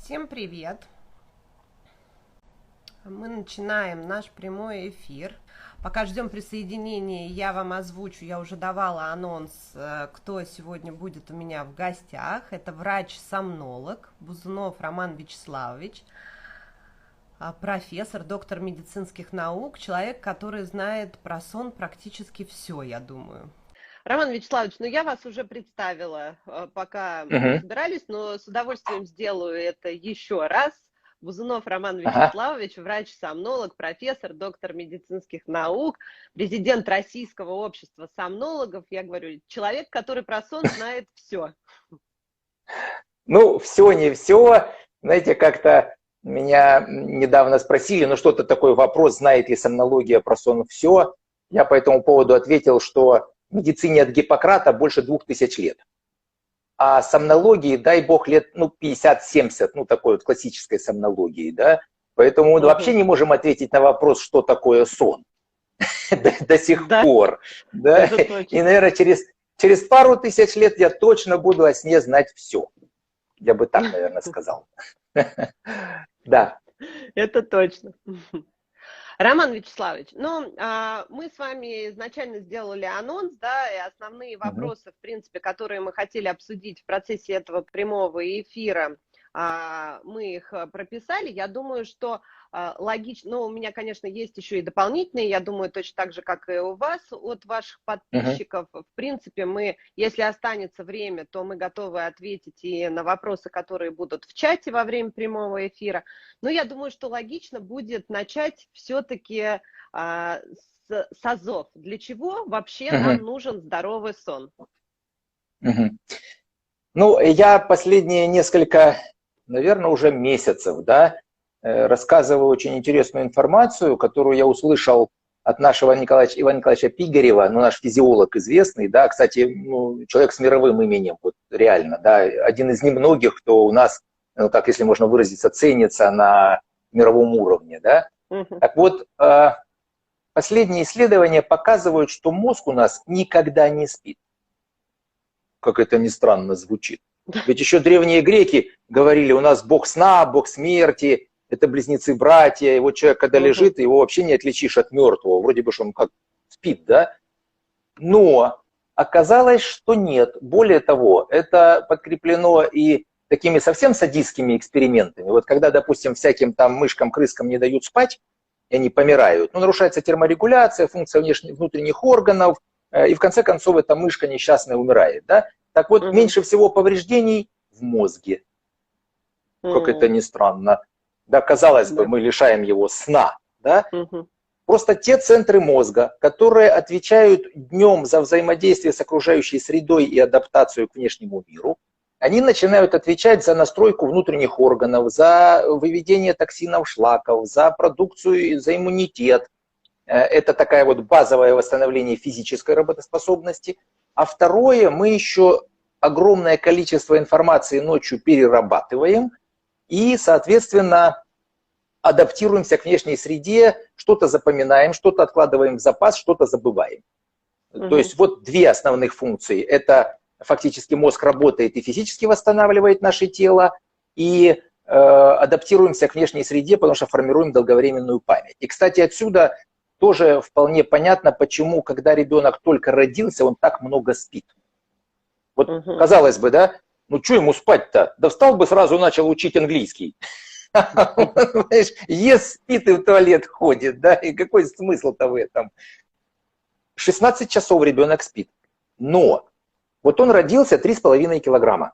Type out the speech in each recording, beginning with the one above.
Всем привет! Мы начинаем наш прямой эфир. Пока ждем присоединения, я вам озвучу, я уже давала анонс, кто сегодня будет у меня в гостях. Это врач-сомнолог Бузунов Роман Вячеславович, профессор, доктор медицинских наук, человек, который знает про сон практически все, я думаю. Роман Вячеславович, я вас уже представила, пока мы собирались, но с удовольствием сделаю это еще раз. Бузунов Роман Вячеславович, врач-сомнолог, профессор, доктор медицинских наук, президент Российского общества сомнологов. Я говорю, человек, который про сон знает все. Все не все. Знаете, как-то меня недавно спросили, что-то такой вопрос, знает ли сомнология про сон все. Я по этому поводу ответил, что в медицине от Гиппократа больше 2000 лет. А сомнологии, дай бог, лет 50-70, такой вот классической сомнологии, да. Поэтому мы вообще не можем ответить на вопрос, что такое сон до сих пор. Да? И, наверное, через пару тысяч лет я точно буду о сне знать все. Я бы так, наверное, сказал. Да. Это точно. Роман Вячеславович, мы с вами изначально сделали анонс, да, и основные вопросы, в принципе, которые мы хотели обсудить в процессе этого прямого эфира, мы их прописали. Я думаю, что логично, у меня, конечно, есть еще и дополнительные, я думаю, точно так же, как и у вас, от ваших подписчиков. В принципе, мы, если останется время, то мы готовы ответить и на вопросы, которые будут в чате во время прямого эфира. Но я думаю, что логично будет начать все-таки с азов. Для чего вообще нам нужен здоровый сон? Я последние несколько, наверное, уже месяцев, да, рассказываю очень интересную информацию, которую я услышал от нашего Ивана Николаевича Пигарева, наш физиолог известный, да, кстати, человек с мировым именем, вот реально, да, один из немногих, кто у нас, так если можно выразиться, ценится на мировом уровне, да. Так вот, последние исследования показывают, что мозг у нас никогда не спит. Как это ни странно звучит. Ведь еще древние греки говорили, у нас бог сна, бог смерти, это близнецы-братья, и вот человек, когда лежит, его вообще не отличишь от мертвого, вроде бы, что он как спит, да? Но оказалось, что нет. Более того, это подкреплено и такими совсем садистскими экспериментами. Вот когда, допустим, всяким там мышкам, крыскам не дают спать, и они помирают, нарушается терморегуляция, функция внутренних органов, и в конце концов эта мышка несчастная умирает, да? Так вот, меньше всего повреждений в мозге. Как это ни странно. Да, казалось бы, мы лишаем его сна, да? Просто те центры мозга, которые отвечают днем за взаимодействие с окружающей средой и адаптацию к внешнему миру, они начинают отвечать за настройку внутренних органов, за выведение токсинов, шлаков, за продукцию, за иммунитет. Это такая вот базовое восстановление физической работоспособности. А второе, мы еще огромное количество информации ночью перерабатываем и, соответственно, адаптируемся к внешней среде, что-то запоминаем, что-то откладываем в запас, что-то забываем. То есть вот две основных функции. Это фактически мозг работает и физически восстанавливает наше тело, и адаптируемся к внешней среде, потому что формируем долговременную память. И, кстати, отсюда тоже вполне понятно, почему, когда ребенок только родился, он так много спит. Вот, казалось бы, да, что ему спать-то? Да встал бы сразу, начал учить английский. Ест, спит и в туалет ходит, да, и какой смысл-то в этом? 16 часов ребенок спит, но вот он родился 3,5 килограмма,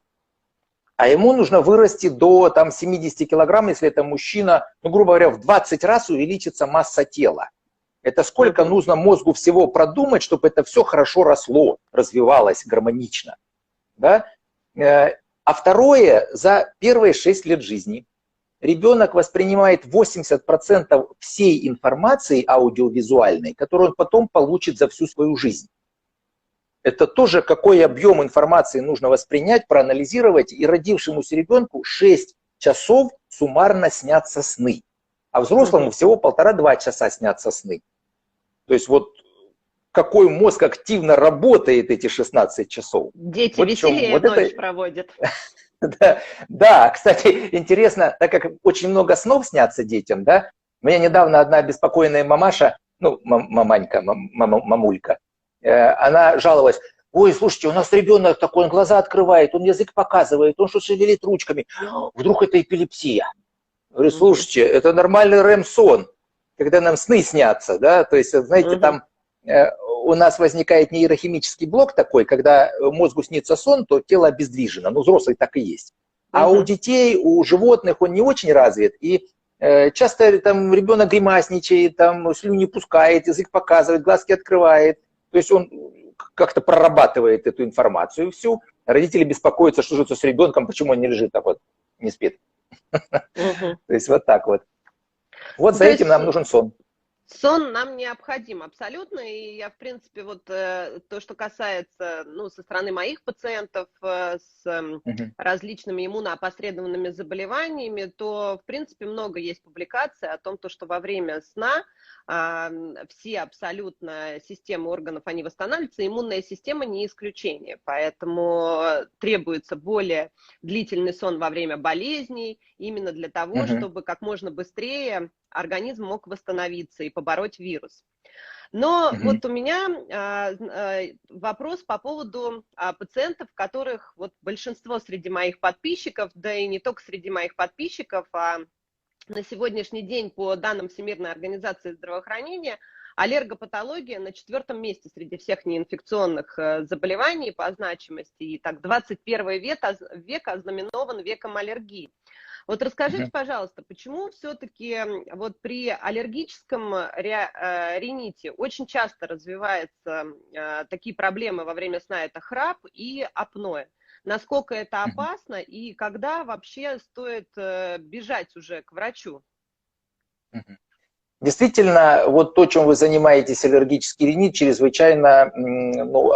а ему нужно вырасти до 70 килограмм, если это мужчина, грубо говоря, в 20 раз увеличится масса тела. Это сколько нужно мозгу всего продумать, чтобы это все хорошо росло, развивалось гармонично. Да? А второе, за первые 6 лет жизни ребенок воспринимает 80% всей информации аудиовизуальной, которую он потом получит за всю свою жизнь. Это тоже какой объем информации нужно воспринять, проанализировать, и родившемуся ребенку 6 часов суммарно снятся сны. А взрослому всего 1,5-2 часа снятся сны. То есть вот какой мозг активно работает эти 16 часов. Дети вот веселее ночь проводят. Да, да, кстати, интересно, так как очень много снов снятся детям, да, меня недавно одна обеспокоенная мамаша, ну, маманька, мамулька, она жаловалась: ой, слушайте, у нас ребенок такой, он глаза открывает, он язык показывает, он что шевелит ручками, вдруг это эпилепсия. Говорю, слушайте, это нормальный REM-сон, когда нам сны снятся, да, то есть, знаете, там у нас возникает нейрохимический блок такой, когда мозгу снится сон, то тело обездвижено, ну, взрослый так и есть. А у детей, у животных он не очень развит, и часто там ребенок гримасничает, там слюни пускает, язык показывает, глазки открывает, то есть он как-то прорабатывает эту информацию всю. Родители беспокоятся, что же с ребенком, почему он не лежит так вот, не спит. То есть вот так вот. Вот за этим нам нужен сон. Сон нам необходим абсолютно, и я, в принципе, вот то, что касается, ну, со стороны моих пациентов с различными иммуноопосредованными заболеваниями, то, в принципе, много есть публикаций о том, что во время сна все абсолютно системы органов, они восстанавливаются, иммунная система не исключение, поэтому требуется более длительный сон во время болезней, именно для того, чтобы как можно быстрее организм мог восстановиться и побороть вирус. Но вот у меня вопрос по поводу пациентов, которых вот большинство среди моих подписчиков, да и не только среди моих подписчиков, а на сегодняшний день по данным Всемирной организации здравоохранения аллергопатология на 4-м месте среди всех неинфекционных заболеваний по значимости. И так 21 век ознаменован веком аллергии. Вот расскажите, пожалуйста, почему все-таки вот при аллергическом рините очень часто развиваются такие проблемы во время сна, это храп и апноэ? Насколько это опасно и когда вообще стоит бежать уже к врачу? Действительно, вот то, чем вы занимаетесь, аллергический ринит, чрезвычайно, ну,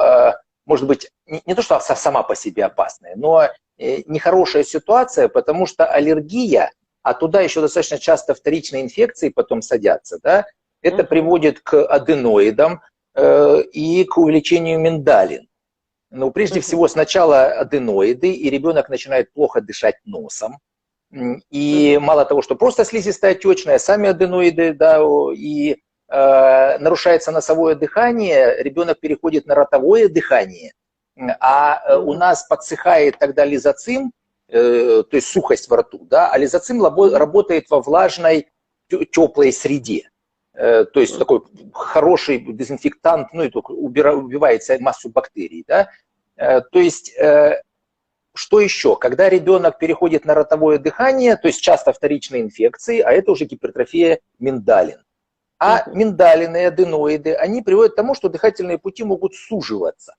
может быть, не то, что сама по себе опасная, но нехорошая ситуация, потому что аллергия, а туда еще достаточно часто вторичные инфекции потом садятся, да, это приводит к аденоидам и к увеличению миндалин. Ну, прежде всего, сначала аденоиды, и ребенок начинает плохо дышать носом. И мало того, что просто слизистая отечная, сами аденоиды, да, и нарушается носовое дыхание, ребенок переходит на ротовое дыхание, а у нас подсыхает тогда лизоцим, то есть сухость во рту, да, а лизоцим работает во влажной, теплой среде. То есть такой хороший дезинфектант, ну и только убивает массу бактерий, да. То есть что еще? Когда ребенок переходит на ротовое дыхание, то есть часто вторичные инфекции, а это уже гипертрофия миндалин. А миндалины и аденоиды, они приводят к тому, что дыхательные пути могут суживаться.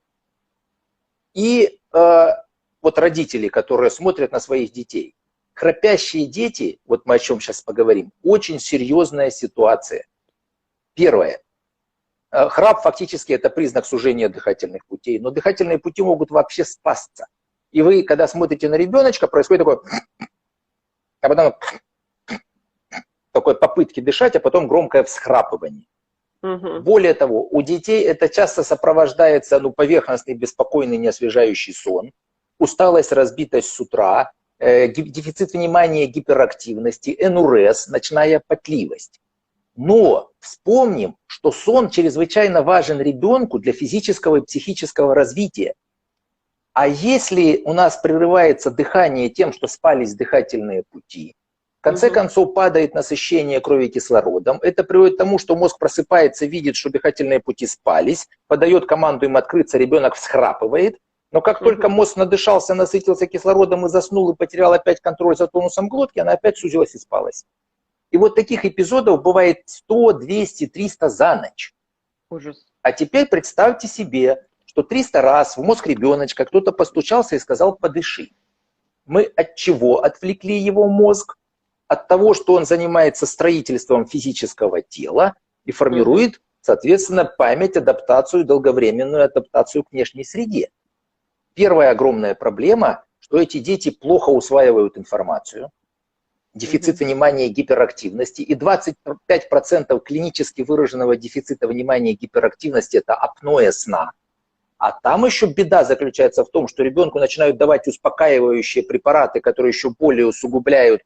И вот родители, которые смотрят на своих детей, храпящие дети, вот мы о чем сейчас поговорим, очень серьезная ситуация. Первое. Храп фактически это признак сужения дыхательных путей, но дыхательные пути могут вообще спасться. И вы, когда смотрите на ребеночка, происходит такое, а потом такой попытки дышать, а потом громкое всхрапывание. Более того, у детей это часто сопровождается поверхностный, беспокойный, неосвежающий сон, усталость, разбитость с утра, дефицит внимания, гиперактивности, энурез, ночная потливость. Но вспомним, что сон чрезвычайно важен ребенку для физического и психического развития. А если у нас прерывается дыхание тем, что спались дыхательные пути, в конце концов падает насыщение крови кислородом, это приводит к тому, что мозг просыпается, видит, что дыхательные пути спались, подает команду им открыться, ребенок всхрапывает, но как только мозг надышался, насытился кислородом и заснул, и потерял опять контроль за тонусом глотки, она опять сузилась и спалась. И вот таких эпизодов бывает 100, 200, 300 за ночь. Ужас. А теперь представьте себе, что 300 раз в мозг ребеночка кто-то постучался и сказал «подыши». Мы от чего отвлекли его мозг? От того, что он занимается строительством физического тела и формирует, соответственно, память, адаптацию, долговременную адаптацию к внешней среде. Первая огромная проблема, что эти дети плохо усваивают информацию, дефицит внимания и гиперактивности, и 25% клинически выраженного дефицита внимания и гиперактивности – это апноэ сна. А там еще беда заключается в том, что ребенку начинают давать успокаивающие препараты, которые еще более усугубляют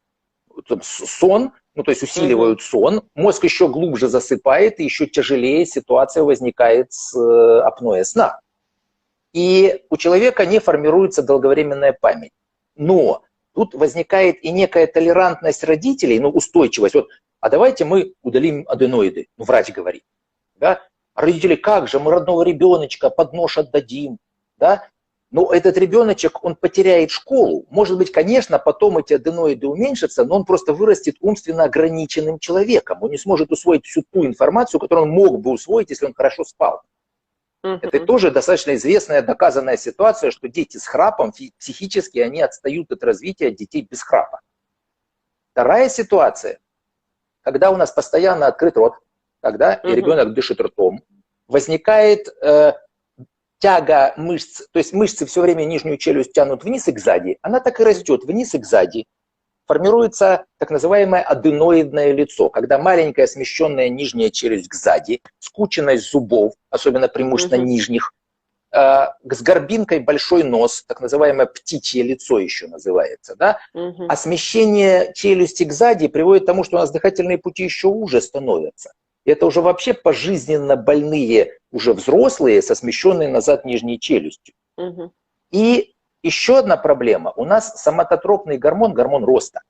сон, ну то есть усиливают сон, мозг еще глубже засыпает, и еще тяжелее ситуация возникает с апноэ сна. И у человека не формируется долговременная память. Но тут возникает и некая толерантность родителей, ну устойчивость. Вот, а давайте мы удалим аденоиды, ну врач говорит. Да? А родители, как же, мы родного ребеночка под нож отдадим. Да? Но этот ребеночек, он потеряет школу. Может быть, конечно, потом эти аденоиды уменьшатся, но он просто вырастет умственно ограниченным человеком. Он не сможет усвоить всю ту информацию, которую он мог бы усвоить, если он хорошо спал. Это тоже достаточно известная, доказанная ситуация, что дети с храпом психически они отстают от развития детей без храпа. Вторая ситуация, когда у нас постоянно открыт рот, когда ребенок дышит ртом, возникает тяга мышц, то есть мышцы все время нижнюю челюсть тянут вниз и кзади, она так и растет вниз и кзади. Формируется так называемое аденоидное лицо, когда маленькая смещенная нижняя челюсть кзади, скученность зубов, особенно преимущественно нижних, с горбинкой большой нос, так называемое птичье лицо еще называется. Да? А смещение челюсти кзади приводит к тому, что у нас дыхательные пути еще уже становятся. И это уже вообще пожизненно больные, уже взрослые, со смещенной назад нижней челюстью. И еще одна проблема. У нас соматотропный гормон, гормон роста,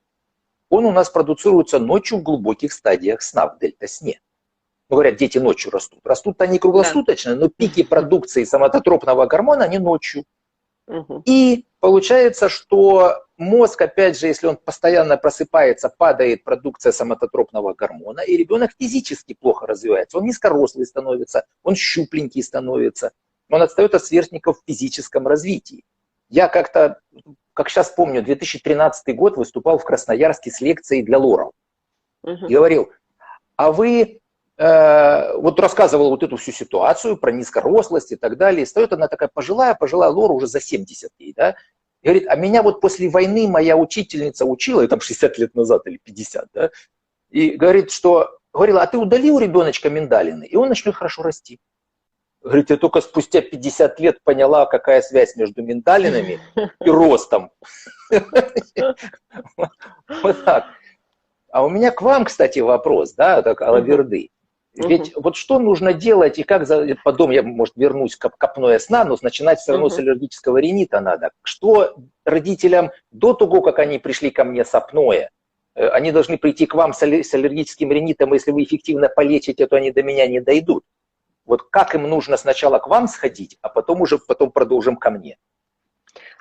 он у нас продуцируется ночью в глубоких стадиях сна, в дельта-сне. Ну, говорят, дети ночью растут. Растут они круглосуточно, но пики продукции соматотропного гормона, они ночью. И получается, что мозг, опять же, если он постоянно просыпается, падает продукция соматотропного гормона, и ребенок физически плохо развивается. Он низкорослый становится, он щупленький становится, он отстает от сверстников в физическом развитии. Я как-то, как сейчас помню, 2013 год выступал в Красноярске с лекцией для лоров. И говорил, а вы, вот рассказывал вот эту всю ситуацию про низкорослость и так далее. И стоит она такая пожилая лора, уже за 70 ей, да. И говорит, а меня вот после войны моя учительница учила, и там 60 лет назад или 50, да. И говорит, что, говорила, а ты удали у ребеночка миндалины, и он начнет хорошо расти. Говорит, я только спустя 50 лет поняла, какая связь между миндалинами и ростом. Вот так. А у меня к вам, кстати, вопрос, да, так, Алаверды. Ведь вот что нужно делать, и как, потом я, может, вернусь к апноэ сна, но начинать все равно с аллергического ринита надо. Что родителям до того, как они пришли ко мне с апноэ, они должны прийти к вам с аллергическим ринитом, если вы эффективно полечите, то они до меня не дойдут. Вот как им нужно сначала к вам сходить, а потом продолжим ко мне?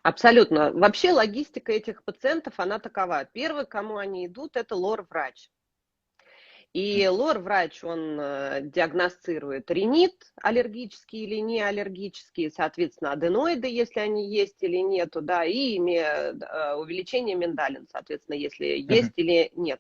Абсолютно. Вообще логистика этих пациентов, она такова. Первый, к кому они идут, это лор-врач. И лор-врач, он диагностирует ринит, аллергический или не аллергический, соответственно, аденоиды, если они есть или нету, да, и увеличение миндалин, соответственно, если есть или нет.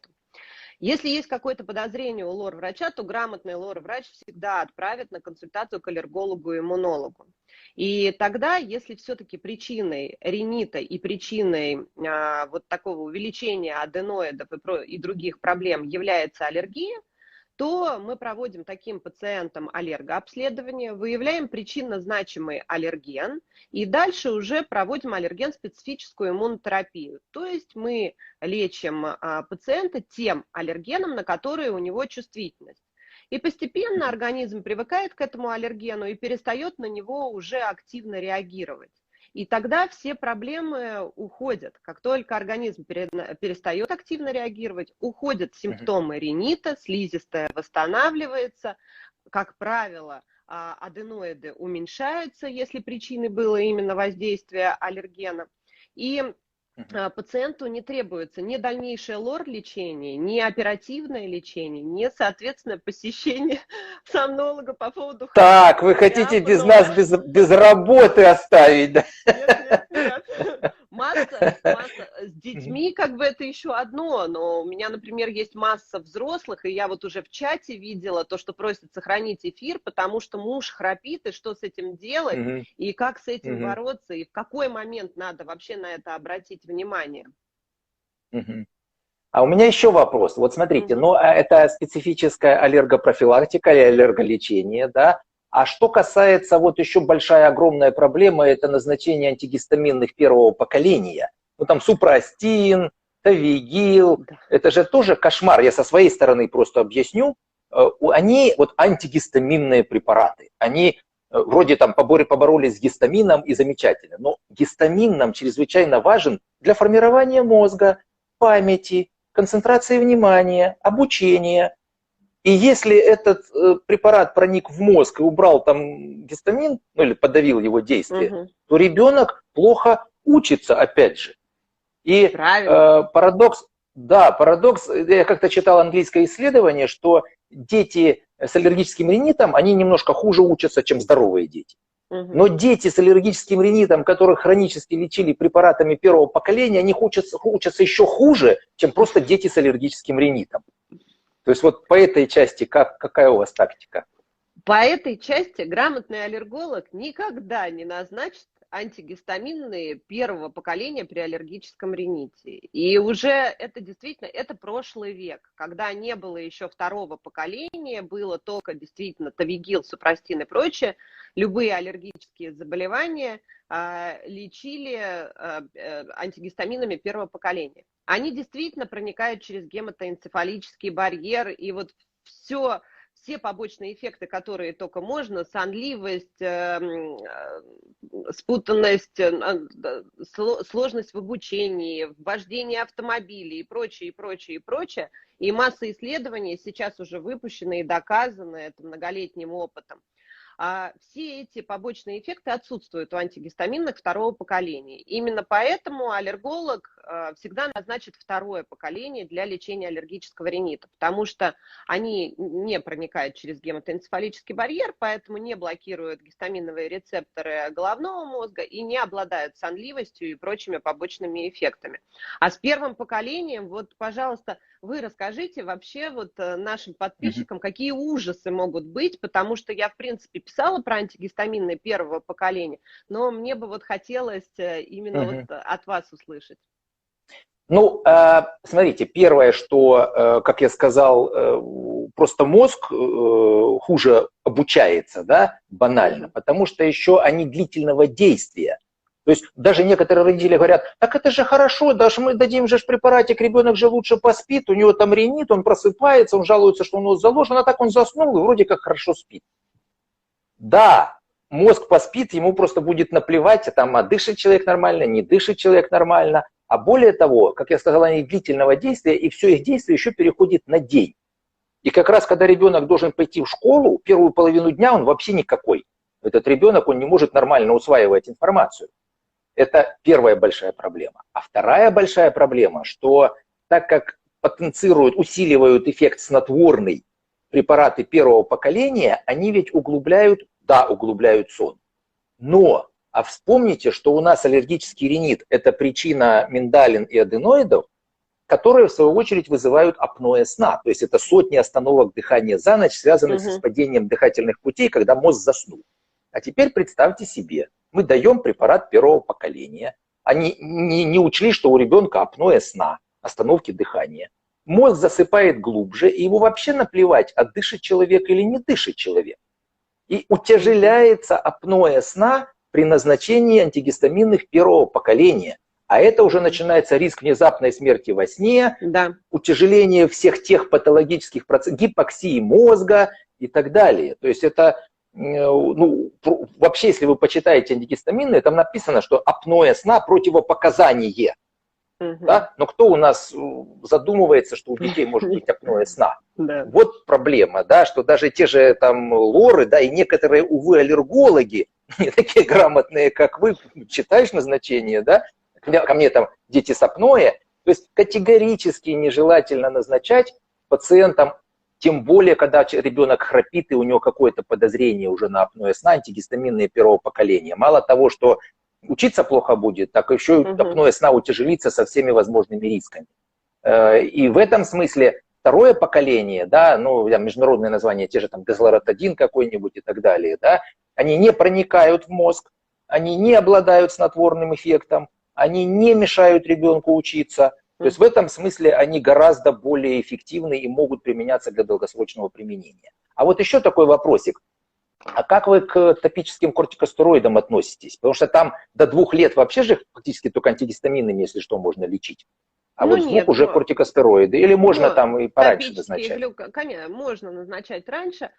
Если есть какое-то подозрение у лор-врача, то грамотный лор-врач всегда отправит на консультацию к аллергологу-иммунологу. И тогда, если все-таки причиной ринита и причиной вот такого увеличения аденоидов и других проблем является аллергия, то мы проводим таким пациентам аллергообследование, выявляем причинно значимый аллерген и дальше уже проводим аллерген-специфическую иммунотерапию. То есть мы лечим пациента тем аллергеном, на который у него чувствительность. И постепенно организм привыкает к этому аллергену и перестает на него уже активно реагировать. И тогда все проблемы уходят. Как только организм перестает активно реагировать, уходят симптомы ринита, слизистая восстанавливается. Как правило, аденоиды уменьшаются, если причиной было именно воздействие аллергена. И пациенту не требуется ни дальнейшее лор-лечение, ни оперативное лечение, ни, соответственно, посещение сомнолога по поводу... Так, вы хотите нас без работы оставить, да? Нет. Масса. С детьми как бы это еще одно, но у меня, например, есть масса взрослых, и я вот уже в чате видела то, что просят сохранить эфир, потому что муж храпит, и что с этим делать, и как с этим бороться, и в какой момент надо вообще на это обратить внимание. А у меня еще вопрос. Вот смотрите, это специфическая аллергопрофилактика или аллерголечение, да? А что касается, вот еще большая огромная проблема, это назначение антигистаминных первого поколения. Ну там супрастин, тавигил, это же тоже кошмар. Я со своей стороны просто объясню. Они вот антигистаминные препараты. Они вроде там поборолись с гистамином и замечательно. Но гистамин нам чрезвычайно важен для формирования мозга, памяти, концентрации внимания, обучения. И если этот препарат проник в мозг и убрал там гистамин, ну или подавил его действие, то ребенок плохо учится, опять же. И парадокс, я как-то читал английское исследование, что дети с аллергическим ринитом, они немножко хуже учатся, чем здоровые дети. Но дети с аллергическим ринитом, которых хронически лечили препаратами первого поколения, они учатся еще хуже, чем просто дети с аллергическим ринитом. То есть вот по этой части какая у вас тактика? По этой части грамотный аллерголог никогда не назначит антигистаминные первого поколения при аллергическом рините. И уже это действительно, это прошлый век, когда не было еще второго поколения, было только действительно тавигил, супрастин и прочее, любые аллергические заболевания лечили антигистаминами первого поколения. Они действительно проникают через гематоэнцефалический барьер, и вот все побочные эффекты, которые только можно, сонливость, спутанность, сложность в обучении, в вождении автомобилей и прочее, и прочее, и прочее. И масса исследований сейчас уже выпущены и доказаны это многолетним опытом. Все эти побочные эффекты отсутствуют у антигистаминных второго поколения. Именно поэтому аллерголог всегда назначит второе поколение для лечения аллергического ринита, потому что они не проникают через гематоэнцефалический барьер, поэтому не блокируют гистаминовые рецепторы головного мозга и не обладают сонливостью и прочими побочными эффектами. А с первым поколением, вот, пожалуйста, вы расскажите вообще вот нашим подписчикам, какие ужасы могут быть, потому что я, в принципе, писала про антигистаминные первого поколения, но мне бы вот хотелось именно вот от вас услышать. Ну, смотрите, первое, что, как я сказал, просто мозг хуже обучается, да, банально, потому что еще они длительного действия. То есть даже некоторые родители говорят, так это же хорошо, даже мы дадим же препаратик, ребенок же лучше поспит, у него там ринит, он просыпается, он жалуется, что у него заложен, а так он заснул и вроде как хорошо спит. Да, мозг поспит, ему просто будет наплевать, там, дышит человек нормально, не дышит человек нормально. А более того, как я сказал, они длительного действия, и все их действие еще переходит на день. И как раз, когда ребенок должен пойти в школу, первую половину дня он вообще никакой. Этот ребенок, он не может нормально усваивать информацию. Это первая большая проблема. А вторая большая проблема, что так как потенцируют, усиливают эффект снотворный препараты первого поколения, они ведь углубляют сон. Но, а вспомните, что у нас аллергический ринит – это причина миндалин и аденоидов, которые, в свою очередь, вызывают апноэ сна. То есть это сотни остановок дыхания за ночь, связанных с падением дыхательных путей, когда мозг заснул. А теперь представьте себе, мы даем препарат первого поколения, они не учли, что у ребенка апноэ сна, остановки дыхания. Мозг засыпает глубже, и ему вообще наплевать, дышит человек или не дышит человек. И утяжеляется апноэ сна при назначении антигистаминных первого поколения. А это уже начинается риск внезапной смерти во сне, утяжеление всех тех патологических процессов, гипоксии мозга и так далее. То есть это, ну, вообще, если вы почитаете антигистаминные, там написано, что апноэ сна противопоказание. Да? Но кто у нас задумывается, что у детей может быть апноэ сна? Вот проблема, да, что даже те же там лоры, да, и некоторые, увы, аллергологи, не такие грамотные, как вы, читаешь назначение, да, ко мне там дети с апноэ, то есть категорически нежелательно назначать пациентам, тем более, когда ребенок храпит и у него какое-то подозрение уже на апноэ сна, антигистаминные первого поколения. Мало того, что учиться плохо будет, так еще и апноэ сна утяжелится со всеми возможными рисками. И в этом смысле второе поколение, да, ну, международные названия, те же там дезлоратадин какой-нибудь и так далее, да, они не проникают в мозг, они не обладают снотворным эффектом, они не мешают ребенку учиться. То есть в этом смысле они гораздо более эффективны и могут применяться для долгосрочного применения. А вот еще такой вопросик. А как вы к топическим кортикостероидам относитесь? Потому что там до 2 лет вообще же фактически только антигистаминами, если что, можно лечить. А Ну вот с 2 нет, уже кортикостероиды. Или можно но там и пораньше топические назначать? конечно, можно назначать раньше.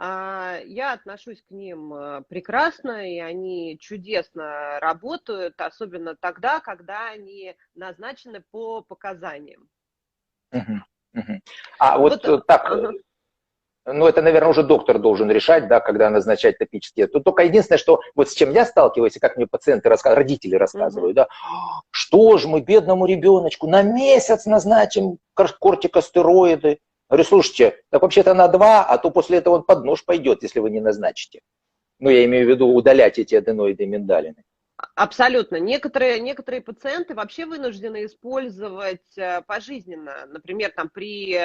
Я отношусь к ним прекрасно, и они чудесно работают, особенно тогда, когда они назначены по показаниям. Мгм, мгм. А вот Вот, так, ага. ну это, наверное, уже доктор должен решать, да, когда назначать топические. Тут только единственное, что вот с чем я сталкиваюсь, и как мне пациенты рассказывают, родители Мгм. рассказывают, да, что ж мы бедному ребеночку на месяц назначим кортикостероиды. Говорю, слушайте, так вообще-то на 2, а то после этого он под нож пойдет, если вы не назначите. Ну, я имею в виду удалять эти аденоиды миндалины. Абсолютно. Некоторые пациенты вообще вынуждены использовать пожизненно, например, там при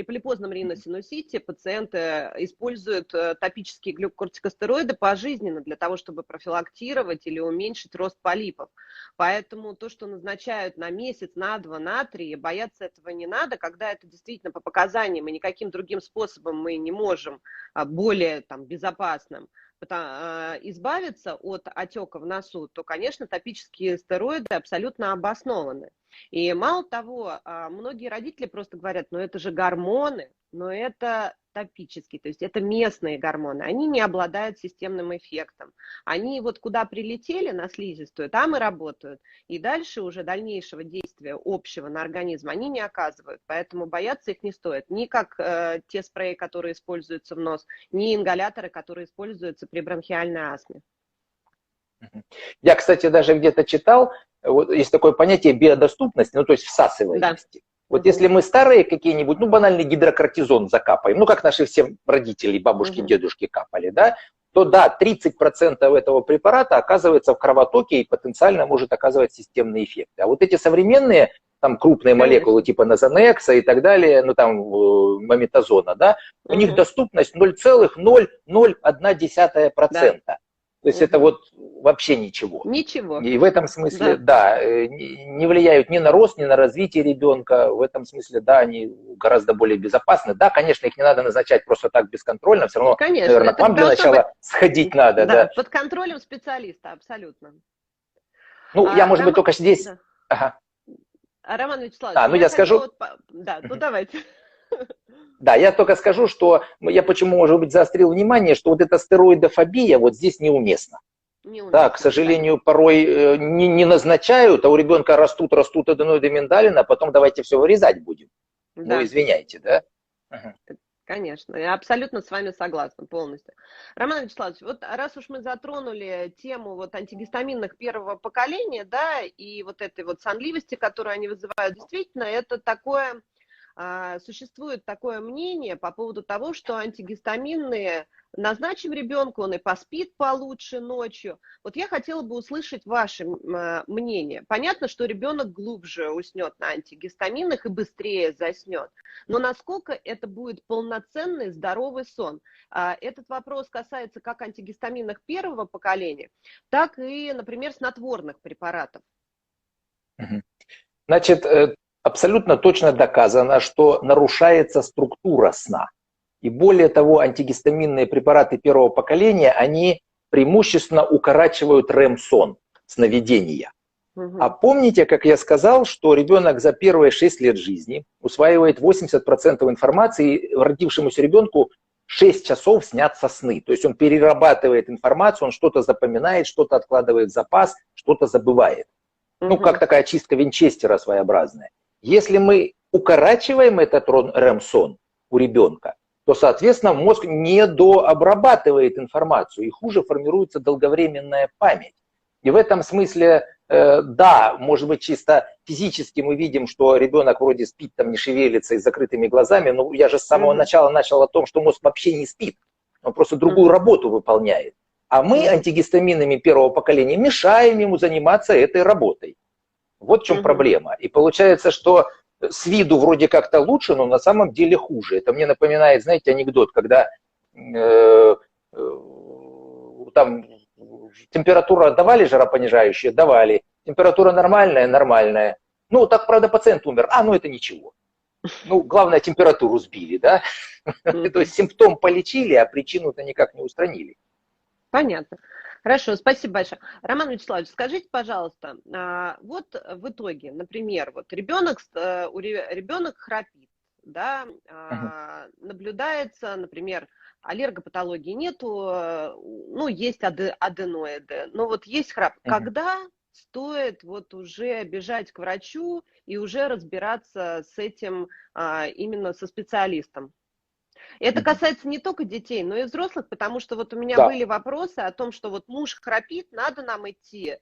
полипозном риносинусите пациенты используют топические глюкокортикостероиды пожизненно для того, чтобы профилактировать или уменьшить рост полипов. Поэтому то, что назначают на месяц, на 2, на 3, бояться этого не надо, когда это действительно по показаниям и никаким другим способом мы не можем более там, безопасным избавиться от отека в носу, то, конечно, топические стероиды абсолютно обоснованы. И мало того, многие родители просто говорят, ну это же гормоны, но это топические, то есть это местные гормоны, они не обладают системным эффектом. Они вот куда прилетели на слизистую, там и работают. И дальше уже дальнейшего действия общего на организм они не оказывают, поэтому бояться их не стоит. Ни как те спреи, которые используются в нос, ни ингаляторы, которые используются при бронхиальной астме. Я, кстати, даже где-то читал, вот есть такое понятие биодоступности, ну то есть Да. всасываемости. Вот Угу. если мы старые какие-нибудь, ну банальный гидрокортизон закапаем, ну как наши все родители, бабушки, Угу. дедушки капали, да, то да, 30% этого препарата оказывается в кровотоке и потенциально может оказывать системные эффекты. А вот эти современные там крупные молекулы Конечно. типа назонекса и так далее, ну там мометазона, да, у них Угу. доступность 0,001%. Да. То есть это Угу. вот вообще ничего. Ничего. И в этом смысле, Да. да, не влияют ни на рост, ни на развитие ребенка. В этом смысле, да, они гораздо более безопасны. Да, конечно, их не надо назначать просто так бесконтрольно. Все равно, Конечно, наверное, к это вам для должно быть, начала сходить надо, да, да. под контролем специалиста, абсолютно. Ну, я, может быть, Роман, только здесь... да. Ага. Роман Вячеславович, Ну я я хотела... скажу... Да, ну давайте. Да, я только скажу, что я почему, может быть, заострил внимание, что вот эта стероидофобия вот здесь неуместна. Да, к Неуместно, сожалению, абсолютно. порой не назначают, а у ребенка растут аденоиды миндалина, а потом давайте все вырезать будем. Ну, Да. извиняйте, да? Ага. Конечно, я абсолютно с вами согласна полностью. Роман Вячеславович, вот раз уж мы затронули тему вот антигистаминных первого поколения, да, и вот этой вот сонливости, которую они вызывают, действительно, это такое, существует такое мнение по поводу того, что антигистаминные назначим ребенку, он и поспит получше ночью. Вот я хотела бы услышать ваше мнение. Понятно, что ребенок глубже уснет на антигистаминах и быстрее заснет. Но насколько это будет полноценный здоровый сон? Этот вопрос касается как антигистаминных первого поколения, так и, например, снотворных препаратов. Значит, абсолютно точно доказано, что нарушается структура сна. И более того, антигистаминные препараты первого поколения, они преимущественно укорачивают REM-сон, сновидения. А Угу. помните, как я сказал, что ребенок за первые 6 лет жизни усваивает 80% информации, и родившемуся ребенку 6 часов снятся сны. То есть он перерабатывает информацию, он что-то запоминает, что-то откладывает в запас, что-то забывает. Ну, как Угу. такая чистка Винчестера своеобразная. Если мы укорачиваем этот REM-сон у ребенка, то, соответственно, мозг не дообрабатывает информацию, и хуже формируется долговременная память. И в этом смысле, да, может быть, чисто физически мы видим, что ребенок вроде спит, там не шевелится и с закрытыми глазами, но я же с самого Угу. начала начал о том, что мозг вообще не спит, он просто другую Угу. работу выполняет. А мы Угу. антигистаминами первого поколения мешаем ему заниматься этой работой. Вот в чем Угу. проблема. И получается, что с виду вроде как-то лучше, но на самом деле хуже. Это мне напоминает, знаете, анекдот, когда там температура давали жаропонижающие? Давали. Температура нормальная? Нормальная. Ну, так, правда, пациент умер. Ну это ничего. Ну, главное, температуру сбили, да? То есть симптом полечили, а причину-то никак не устранили. Понятно. Хорошо, спасибо большое. Роман Вячеславович, скажите, пожалуйста, вот в итоге, например, вот ребенок храпит, да, наблюдается, например, аллергопатологии нету, ну, есть аденоиды, но вот есть храп. Когда стоит вот уже бежать к врачу и уже разбираться с этим именно со специалистом? Это касается не только детей, но и взрослых, потому что вот у меня Да. были вопросы о том, что вот муж храпит, надо нам идти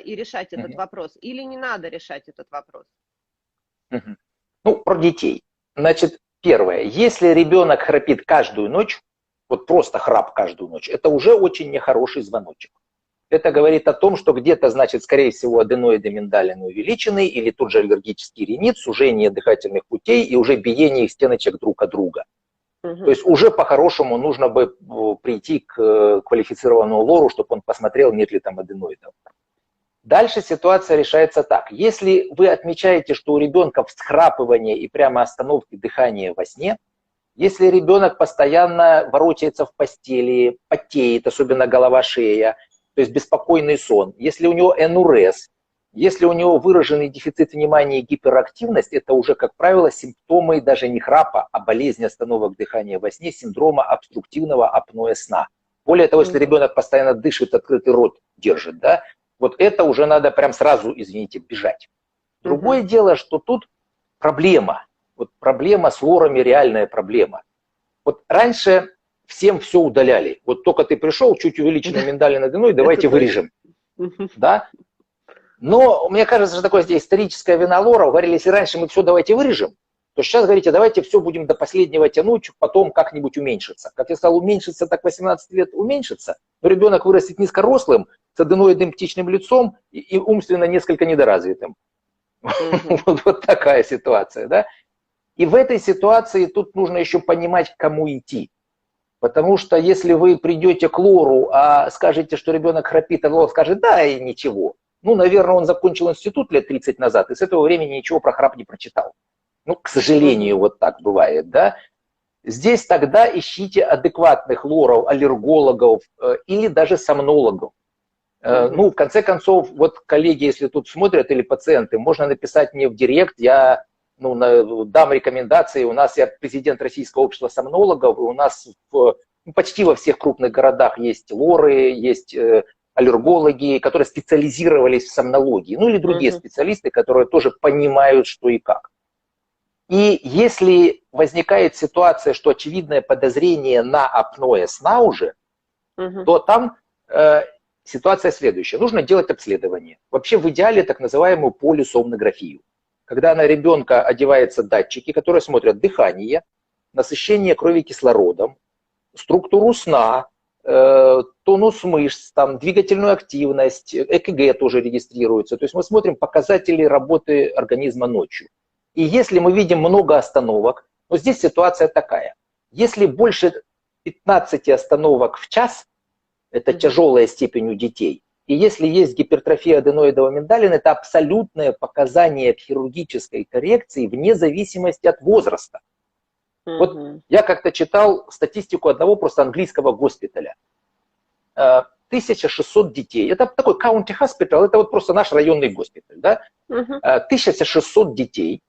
и решать этот вопрос, или не надо решать этот вопрос? Ну, про детей. Значит, первое, если ребенок храпит каждую ночь, вот просто храп каждую ночь, это уже очень нехороший звоночек. Это говорит о том, что где-то, значит, скорее всего, аденоиды миндалины увеличены, или тот же аллергический ринит, сужение дыхательных путей и уже биение их стеночек друг от друга. То есть уже по-хорошему нужно бы прийти к квалифицированному лору, чтобы он посмотрел, нет ли там аденоидов. Дальше ситуация решается так. Если вы отмечаете, что у ребенка всхрапывание и прямо остановки дыхания во сне, если ребенок постоянно ворочается в постели, потеет, особенно голова, шея, то есть беспокойный сон, если у него энурез, если у него выраженный дефицит внимания и гиперактивность, это уже, как правило, симптомы даже не храпа, а болезни остановок дыхания во сне, синдрома обструктивного апноэ сна. Более того, если ребенок постоянно дышит, открытый рот держит, да, вот это уже надо прям сразу, извините, бежать. Другое дело, что тут проблема. Вот проблема с лорами, реальная проблема. Вот раньше всем все удаляли. Вот только ты пришел, чуть увеличенный миндалин аденоид, давайте вырежем. Да? Но мне кажется, что такое здесь историческая вина лора. Говорили, если раньше мы все давайте вырежем, то сейчас говорите, давайте все будем до последнего тянуть, потом как-нибудь уменьшиться. Как я сказал, уменьшиться, так 18 лет уменьшится. Но ребенок вырастет низкорослым, с аденоидным птичным лицом и умственно несколько недоразвитым. Вот такая ситуация, да? И в этой ситуации тут нужно еще понимать, к кому идти. Потому что если вы придете к лору, а скажете, что ребенок храпит, а лор скажет, да, и ничего. Ну, наверное, он закончил институт лет 30 назад, и с этого времени ничего про храп не прочитал. Ну, к сожалению, вот так бывает, да. Здесь тогда ищите адекватных лоров, аллергологов или даже сомнологов. Ну, в конце концов, вот коллеги, если тут смотрят, или пациенты, можно написать мне в директ, я дам рекомендации. У нас, я президент Российского общества сомнологов, у нас почти во всех крупных городах есть лоры, есть аллергологи, которые специализировались в сомнологии, ну или другие специалисты, которые тоже понимают, что и как. И если возникает ситуация, что очевидное подозрение на апноэ сна уже, то там ситуация следующая. Нужно делать обследование. Вообще в идеале так называемую полисомнографию. Когда на ребенка одеваются датчики, которые смотрят дыхание, насыщение крови кислородом, структуру сна, тонус мышц, там, двигательную активность, ЭКГ тоже регистрируется. То есть мы смотрим показатели работы организма ночью. И если мы видим много остановок, но здесь ситуация такая. Если больше 15 остановок в час, это тяжелая степень у детей. И если есть гипертрофия аденоидового миндалина, это абсолютное показание к хирургической коррекции вне зависимости от возраста. Вот я как-то читал статистику одного просто английского госпиталя. 1600 детей. Это такой county hospital, это вот просто наш районный госпиталь. Да? 1600 детей,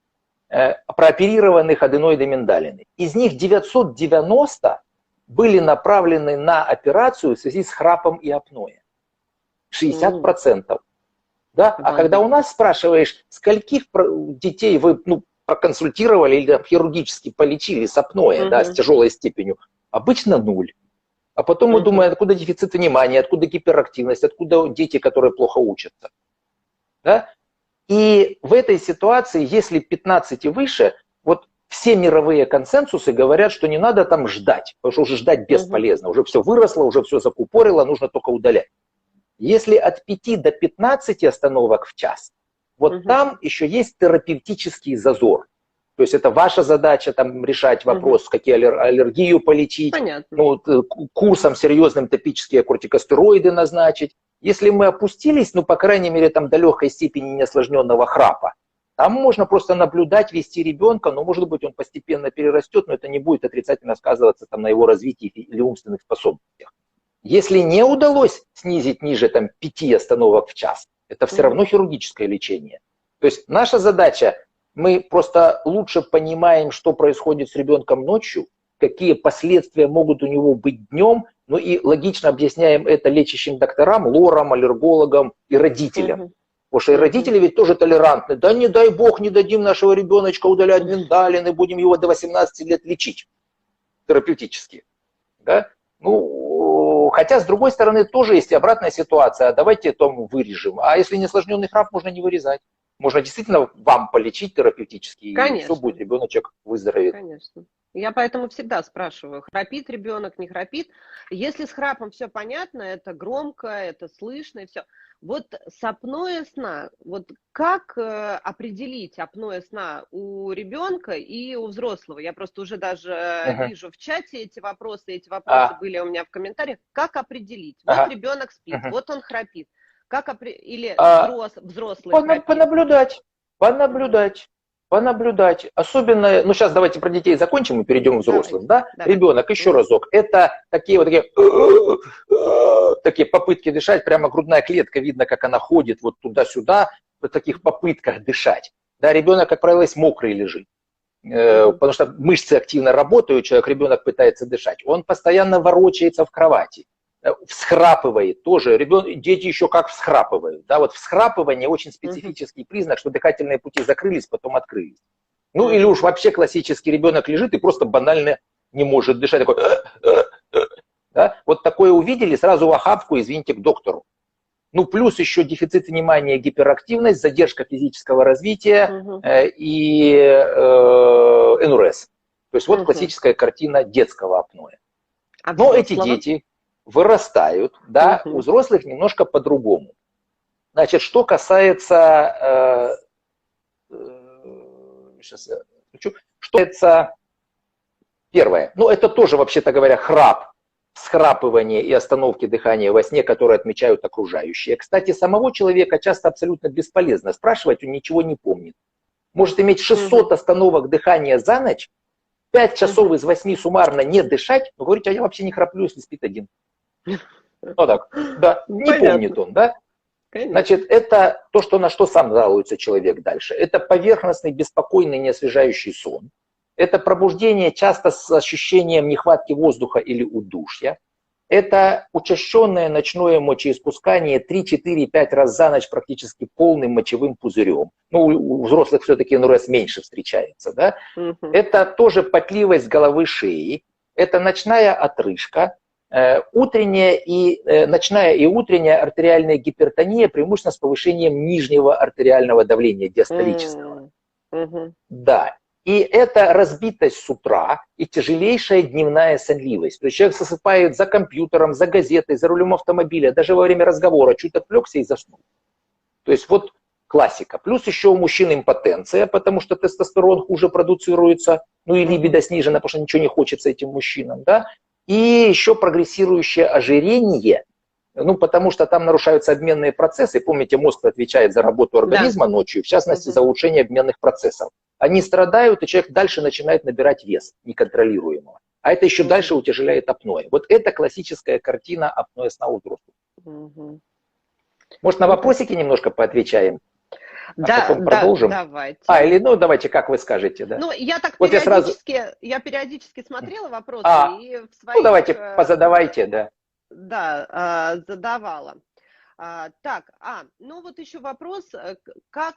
прооперированных аденоиды миндалины. Из них 990 были направлены на операцию в связи с храпом и апноэ. 60%. Да? А когда у нас спрашиваешь, скольких детей вы проконсультировали или хирургически полечили с апноэ, да, с тяжелой степенью, обычно 0. А потом мы думаем, откуда дефицит внимания, откуда гиперактивность, откуда дети, которые плохо учатся. Да? И в этой ситуации, если 15 и выше, вот все мировые консенсусы говорят, что не надо там ждать, потому что уже ждать бесполезно, уже все выросло, уже все закупорило, нужно только удалять. Если от 5 до 15 остановок в час, вот там еще есть терапевтический зазор. То есть это ваша задача там решать вопрос, какие аллергию полечить, курсом серьезным топические кортикостероиды назначить. Если мы опустились, по крайней мере, там до легкой степени неосложненного храпа, Там можно просто наблюдать, вести ребенка, но, может быть, он постепенно перерастет, но это не будет отрицательно сказываться там, на его развитии или умственных способностях. Если не удалось снизить ниже там, 5 остановок в час, это все равно хирургическое лечение. То есть наша задача, мы просто лучше понимаем, что происходит с ребенком ночью, какие последствия могут у него быть днем, ну и логично объясняем это лечащим докторам, лорам, аллергологам и родителям. Потому что и родители ведь тоже толерантны. Да не дай бог, не дадим нашего ребеночка удалять миндалин и будем его до 18 лет лечить терапевтически. Да? Ну, хотя, с другой стороны, тоже есть и обратная ситуация. Давайте там вырежем. А если не осложненный храп, можно не вырезать. Можно действительно вам полечить терапевтически, и все будет, ребеночек выздоровеет. Конечно. Я поэтому всегда спрашиваю, храпит ребенок, не храпит. Если с храпом все понятно, это громко, это слышно и все. Вот с апноэ сна, вот как определить апноэ сна у ребенка и у взрослого? Я просто уже даже вижу в чате эти вопросы были у меня в комментариях. Как определить? Вот ребенок спит, вот он храпит. Как или взрослый Понаблюдать. Особенно, ну сейчас давайте про детей закончим и перейдем к взрослым. Давайте. Ребенок, еще разок, это такие попытки дышать, прямо грудная клетка, видно, как она ходит вот туда-сюда, в таких попытках дышать. Да, ребенок, как правило, мокрый лежит. Потому что мышцы активно работают, ребенок пытается дышать. Он постоянно ворочается в кровати. Всхрапывает тоже. Дети еще как всхрапывают. Да, вот всхрапывание очень специфический признак, что дыхательные пути закрылись, потом открылись. Ну или уж вообще классический ребенок лежит и просто банально не может дышать. Такой, да? Вот такое увидели, сразу в охапку, извините, к доктору. Ну плюс еще дефицит внимания, гиперактивность, задержка физического развития и НРС. То есть вот классическая картина детского апноэ. Но эти дети вырастают, да, у взрослых немножко по-другому. Значит, что касается, первое, ну это тоже, вообще-то говоря, храп, всхрапывание и остановки дыхания во сне, которые отмечают окружающие. Кстати, самого человека часто абсолютно бесполезно спрашивать, он ничего не помнит. Может иметь 600 остановок дыхания за ночь, 5 часов из 8 суммарно не дышать, но говорить, а я вообще не храплю, если спит один. Ну так, да, не помнит он, да? Значит, это то, на что сам жалуется человек дальше. Это поверхностный, беспокойный, неосвежающий сон. Это пробуждение часто с ощущением нехватки воздуха или удушья. Это учащенное ночное мочеиспускание 3, 4, 5 раз за ночь практически полным мочевым пузырем. Ну, у взрослых все-таки НРС меньше встречается, да? Это тоже потливость головы, шеи. Это ночная отрыжка. Ночная и утренняя артериальная гипертония, преимущественно с повышением нижнего артериального давления, диастолического. Да. И это разбитость с утра и тяжелейшая дневная сонливость. То есть человек засыпает за компьютером, за газетой, за рулем автомобиля, даже во время разговора чуть отвлекся и заснул. То есть вот классика. Плюс еще у мужчин импотенция, потому что тестостерон хуже продуцируется, ну и либидо снижено, потому что ничего не хочется этим мужчинам, да. И еще прогрессирующее ожирение, ну, потому что там нарушаются обменные процессы. Помните, мозг отвечает за работу организма ночью, в частности, за улучшение обменных процессов. Они страдают, и человек дальше начинает набирать вес неконтролируемого. А это еще дальше утяжеляет апноэ. Вот это классическая картина апноэ сна у взрослых. Может, на вопросики немножко поотвечаем? Потом продолжим. Давайте. Давайте, как вы скажете. Да. Ну, я так вот я периодически смотрела вопросы и в своих... Ну, давайте, позадавайте, да. Да, задавала. Ну вот еще вопрос, как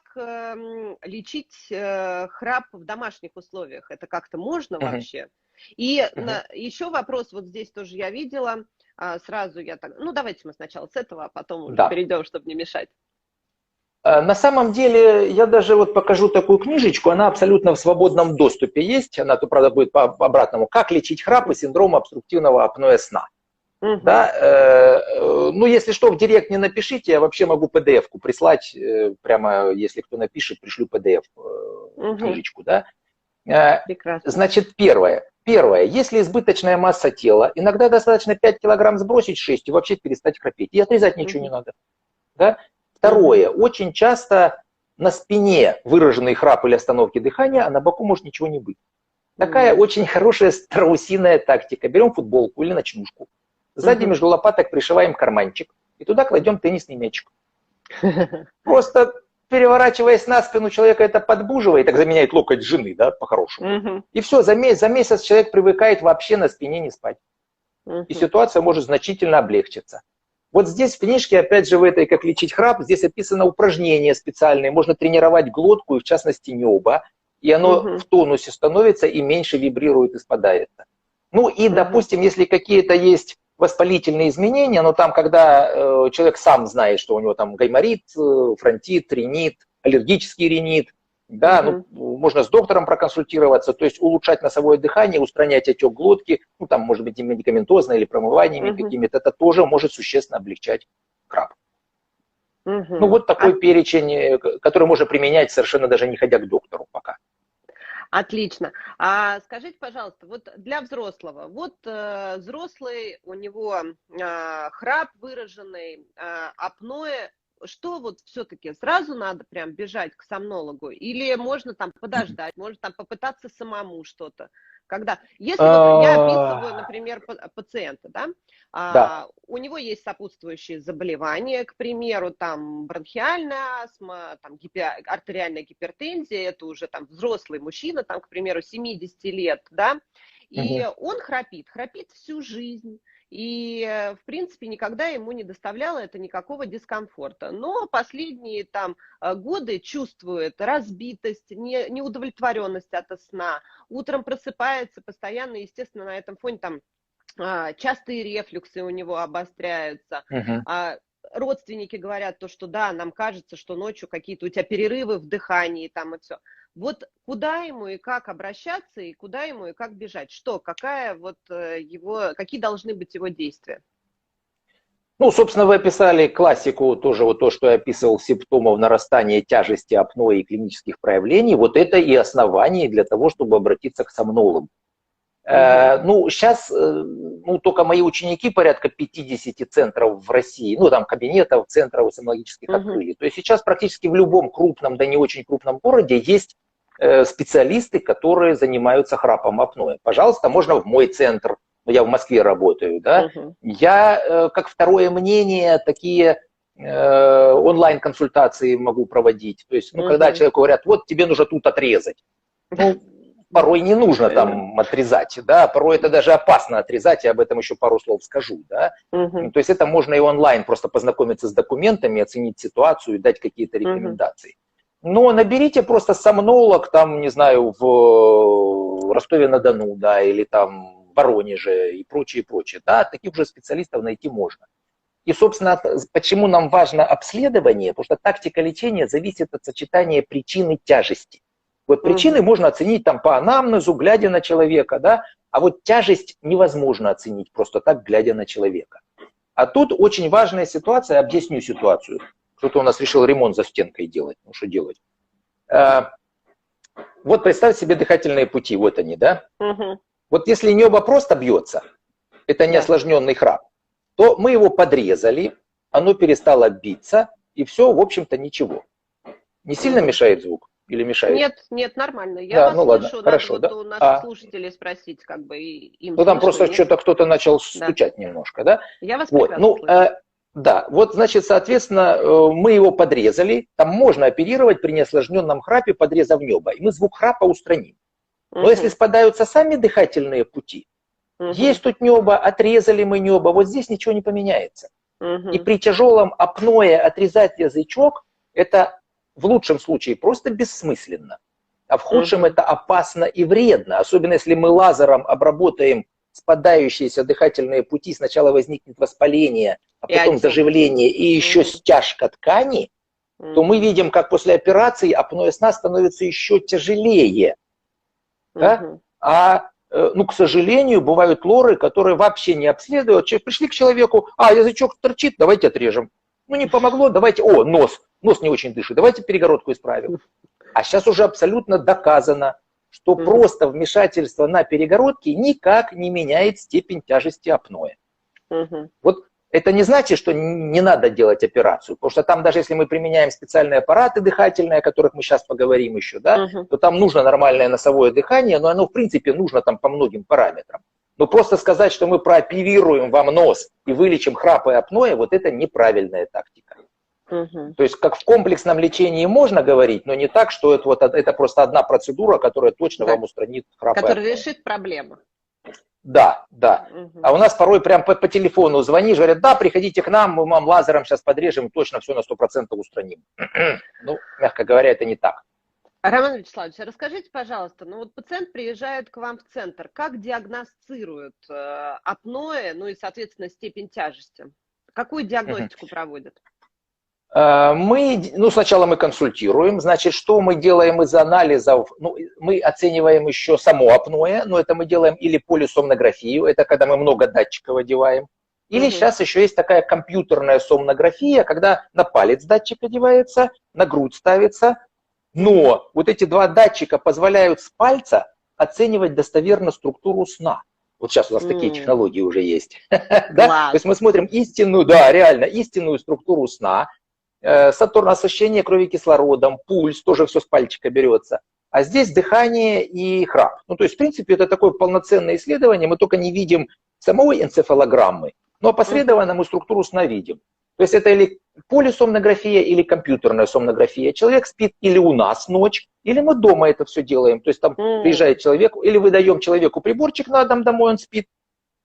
лечить храп в домашних условиях? Это как-то можно вообще? И еще вопрос, вот здесь тоже я видела, сразу я так... Ну, давайте мы сначала с этого, а потом уже перейдем, чтобы не мешать. На самом деле, я даже вот покажу такую книжечку, она абсолютно в свободном доступе есть, она, правда, будет по обратному. «Как лечить храп и синдром обструктивного апноэ сна». Да? Ну, если что, в директ не напишите, я вообще могу PDF-ку прислать, прямо, если кто напишет, пришлю PDF книжечку. Да? Значит, первое, если избыточная масса тела, иногда достаточно 5 килограмм сбросить, 6, и вообще перестать храпеть, и отрезать ничего не надо. Да? Второе, очень часто на спине выраженный храп или остановки дыхания, а на боку может ничего не быть. Такая очень хорошая страусиная тактика. Берем футболку или ночнушку, сзади между лопаток пришиваем карманчик и туда кладем теннисный мячик. Просто переворачиваясь на спину, человека это подбуживает, так заменяет локоть жены, да, по-хорошему. И все, за месяц человек привыкает вообще на спине не спать. И ситуация может значительно облегчиться. Вот здесь в книжке, опять же, в этой «Как лечить храп», здесь описано упражнения специальные. Можно тренировать глотку, и в частности небо. И оно в тонусе становится и меньше вибрирует и спадается. Ну и, допустим, если какие-то есть воспалительные изменения, но там, когда человек сам знает, что у него там гайморит, фронтит, ринит, аллергический ринит, да, ну, можно с доктором проконсультироваться, то есть улучшать носовое дыхание, устранять отек глотки, ну там, может быть, медикаментозно или промываниями какими-то, это тоже может существенно облегчать храп. Ну вот такой перечень, который можно применять совершенно даже не ходя к доктору пока. Отлично. А скажите, пожалуйста, вот для взрослого, вот взрослый, у него храп выраженный, апноэ, что вот все-таки сразу надо прям бежать к сомнологу или можно там подождать, можно там попытаться самому что-то? Когда, если вот я описываю, например, пациента, да, у него есть сопутствующие заболевания, к примеру, там бронхиальная астма, там артериальная гипертензия, это уже там взрослый мужчина, там, к примеру, 70 лет, да, и он храпит всю жизнь. И, в принципе, никогда ему не доставляло это никакого дискомфорта. Но последние там годы чувствует разбитость, неудовлетворенность от сна. Утром просыпается постоянно, естественно, на этом фоне там частые рефлюксы у него обостряются. Родственники говорят то, что да, нам кажется, что ночью какие-то у тебя перерывы в дыхании там и все. Вот куда ему и как обращаться, и куда ему и как бежать? Что, какие должны быть его действия? Ну, собственно, вы описали классику, тоже вот то, что я описывал, симптомов нарастания тяжести апноэ и клинических проявлений. Вот это и основание для того, чтобы обратиться к сомнологу. Ну, сейчас, только мои ученики, порядка 50 центров в России, ну, там, кабинетов, центров сомнологических открыли. То есть сейчас практически в любом крупном, да не очень крупном городе есть специалисты, которые занимаются храпом апноэ. Пожалуйста, можно в мой центр, я в Москве работаю, да. Я, как второе мнение, такие онлайн-консультации могу проводить. То есть, когда человеку говорят, вот тебе нужно тут отрезать. Ну, порой не нужно там отрезать, да, порой это даже опасно отрезать, я об этом еще пару слов скажу, да. То есть это можно и онлайн просто познакомиться с документами, оценить ситуацию и дать какие-то рекомендации. Но наберите просто сомнолог, там, не знаю, в Ростове-на-Дону, да, или там в Воронеже и прочее, да, таких же специалистов найти можно. И, собственно, почему нам важно обследование, потому что тактика лечения зависит от сочетания причины тяжести. Вот причины можно оценить там по анамнезу, глядя на человека, да, а вот тяжесть невозможно оценить просто так, глядя на человека. А тут очень важная ситуация, объясню ситуацию. Кто-то у нас решил ремонт за стенкой делать, ну что делать? Вот представь себе дыхательные пути, вот они, да? Вот если небо просто бьется, это не осложненный храп, то мы его подрезали, оно перестало биться, и все, в общем-то, ничего. Не сильно мешает звук? Или мешает? Нет, нормально. Я вас слышу, ладно, хорошо, надо да? у наших слушателей спросить, как бы им. Ну там просто что-то кто-то начал стучать немножко, да? Я вас прекрасно слышу. Да, вот, значит, соответственно, мы его подрезали, там можно оперировать при неосложненном храпе, подрезав небо, и мы звук храпа устраним. Но если спадаются сами дыхательные пути, есть тут небо, отрезали мы небо, вот здесь ничего не поменяется. И при тяжелом апноэ отрезать язычок, это в лучшем случае просто бессмысленно, а в худшем это опасно и вредно, особенно если мы лазером обработаем спадающиеся дыхательные пути, сначала возникнет воспаление, а потом заживление и еще стяжка ткани, то мы видим, как после операции апноэ сна становится еще тяжелее. Да? Ну, к сожалению, бывают лоры, которые вообще не обследуют. Пришли к человеку, язычок торчит, давайте отрежем. Ну, не помогло, давайте, нос не очень дышит, давайте перегородку исправим. А сейчас уже абсолютно доказано, что просто вмешательство на перегородке никак не меняет степень тяжести апноэ. Вот Это не значит, что не надо делать операцию, потому что там даже если мы применяем специальные аппараты дыхательные, о которых мы сейчас поговорим еще, да, то там нужно нормальное носовое дыхание, но оно в принципе нужно там по многим параметрам. Но просто сказать, что мы прооперируем вам нос и вылечим храп и апноэ, вот это неправильная тактика. То есть как в комплексном лечении можно говорить, но не так, что это просто одна процедура, которая точно вам устранит храп и апноэ. Которая решит проблему. Да, да. А у нас порой прям по телефону звонишь, говорят, да, приходите к нам, мы вам лазером сейчас подрежем, точно все на 100% устраним. Ну, мягко говоря, это не так. Роман Вячеславович, расскажите, пожалуйста, ну вот пациент приезжает к вам в центр, как диагностируют апноэ, ну и, соответственно, степень тяжести? Какую диагностику проводят? Сначала мы консультируем, значит, что мы делаем из анализов, мы оцениваем еще само апноэ, но это мы делаем или полисомнографию, это когда мы много датчиков одеваем, или сейчас еще есть такая компьютерная сомнография, когда на палец датчик одевается, на грудь ставится, но вот эти два датчика позволяют с пальца оценивать достоверно структуру сна. Вот сейчас у нас такие технологии уже есть. То есть мы смотрим истинную, реально истинную структуру сна, насыщение крови кислородом, пульс, тоже все с пальчика берется. А здесь дыхание и храп. Ну, то есть, в принципе, это такое полноценное исследование, мы только не видим самой энцефалограммы, но опосредованно мы структуру сна видим. То есть это или полисомнография, или компьютерная сомнография. Человек спит или у нас ночь, или мы дома это все делаем. То есть там приезжает человек, или выдаем человеку приборчик на дом, домой он спит.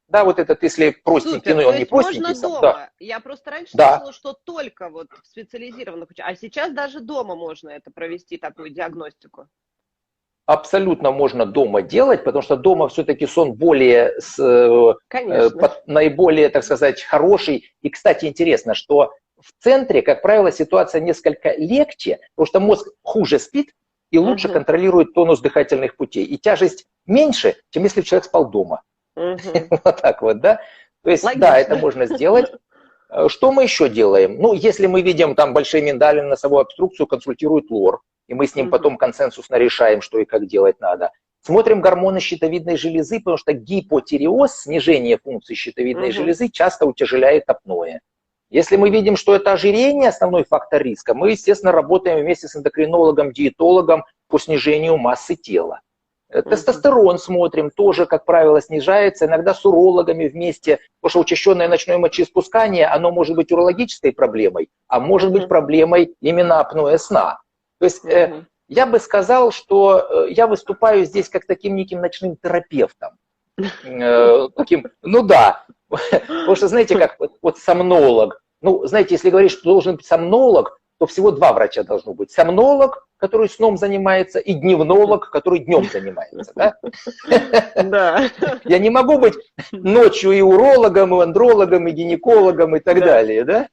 Да, вот этот, если простенький, но он не простенький. Можно дома. Да. Я просто раньше слышала, что только вот в специализированных учреждениях, а сейчас даже дома можно это провести, такую диагностику. Абсолютно можно дома делать, потому что дома все-таки сон более, наиболее, так сказать, хороший. И, кстати, интересно, что в центре, как правило, ситуация несколько легче, потому что мозг хуже спит и лучше контролирует тонус дыхательных путей. И тяжесть меньше, чем если человек спал дома. Вот так вот, да? То есть, да, это можно сделать. Что мы еще делаем? Ну, если мы видим там большие миндалины, носовую обструкцию, консультирует лор, и мы с ним потом консенсусно решаем, что и как делать надо. Смотрим гормоны щитовидной железы, потому что гипотиреоз, снижение функции щитовидной железы, часто утяжеляет апноэ. Если мы видим, что это ожирение, основной фактор риска, мы, естественно, работаем вместе с эндокринологом, диетологом по снижению массы тела. Тестостерон смотрим, тоже, как правило, снижается, иногда с урологами вместе, потому что учащенное ночное мочеиспускание, оно может быть урологической проблемой, а может быть проблемой именно апноэ сна. То есть я бы сказал, что я выступаю здесь как таким неким ночным терапевтом. Ну да, потому что знаете, как вот сомнолог, ну знаете, если говорить, что должен быть сомнолог, то всего два врача должно быть. Сомнолог, который сном занимается, и дневнолог, который днем занимается. Да? Я не могу быть ночью и урологом, и андрологом, и гинекологом, и так далее. Да?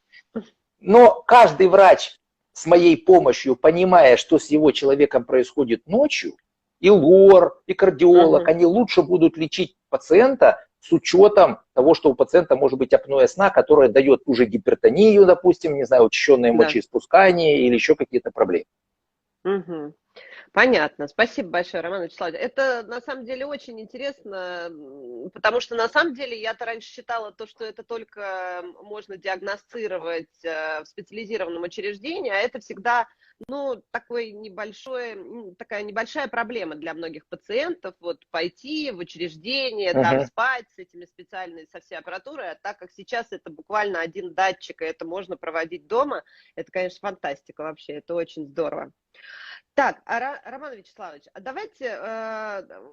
Но каждый врач с моей помощью, понимая, что с его человеком происходит ночью, и лор, и кардиолог, они лучше будут лечить пациента с учетом того, что у пациента может быть апноэ сна, которая дает уже гипертонию, допустим, не знаю, учащенное мочеиспускание или еще какие-то проблемы. Понятно. Спасибо большое, Роман Вячеславович. Это на самом деле очень интересно, потому что на самом деле я-то раньше считала то, что это только можно диагностировать в специализированном учреждении, а это всегда, ну, такая небольшая проблема для многих пациентов, вот пойти в учреждение, там спать с этими специальной, со всей аппаратурой, а так как сейчас это буквально один датчик, и это можно проводить дома, это, конечно, фантастика вообще, это очень здорово. Так, Роман Вячеславович, а давайте,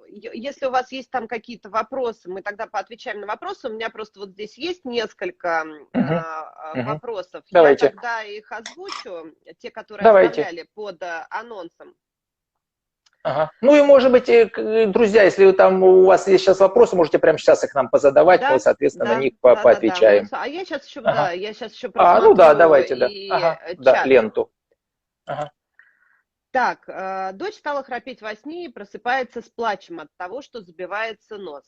если у вас есть там какие-то вопросы, мы тогда поотвечаем на вопросы. У меня просто вот здесь есть несколько вопросов. Давайте. Я тогда их озвучу, те, которые оставляли под анонсом. Ну и, может быть, друзья, если там у вас есть сейчас вопросы, можете прямо сейчас их нам позадавать, мы, соответственно, на них поотвечаем. А я сейчас еще просмотрю ну да, давайте, да, ленту. Так, дочь стала храпеть во сне и просыпается с плачем от того, что забивается нос.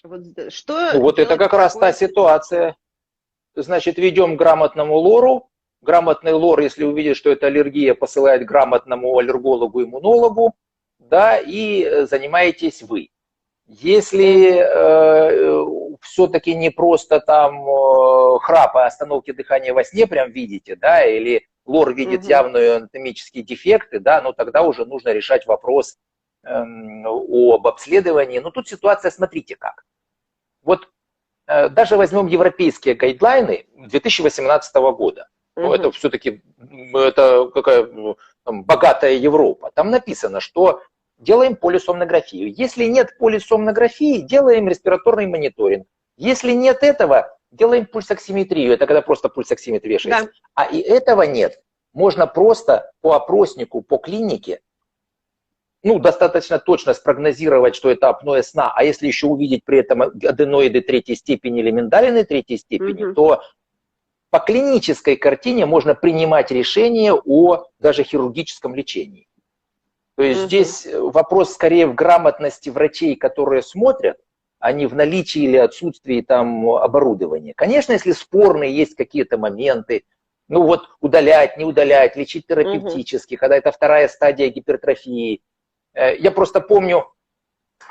Вот, что вот это как раз та ситуация. Значит, ведем к грамотному лору. Грамотный лор, если увидит, что это аллергия, посылает к грамотному аллергологу-иммунологу, да, и занимаетесь вы. Если все-таки не просто там храпа, остановки дыхания во сне прям видите, да, или лор видит явные анатомические дефекты, да, но тогда уже нужно решать вопрос об обследовании. Но тут ситуация, смотрите как. Вот даже возьмем европейские гайдлайны 2018 года. Ну, это все-таки какая там, богатая Европа. Там написано, что делаем полисомнографию. Если нет полисомнографии, делаем респираторный мониторинг. Если нет этого, делаем пульсоксиметрию. Это когда просто пульсоксиметрия вешается. Да. А и этого нет. Можно просто по опроснику, по клинике, ну, достаточно точно спрогнозировать, что это апноэ сна. А если еще увидеть при этом аденоиды третьей степени или миндалины третьей степени, то по клинической картине можно принимать решение о даже хирургическом лечении. То есть здесь вопрос скорее в грамотности врачей, которые смотрят, а не в наличии или отсутствии там оборудования. Конечно, если спорные есть какие-то моменты, ну вот удалять, не удалять, лечить терапевтически, когда это вторая стадия гипертрофии. Я просто помню,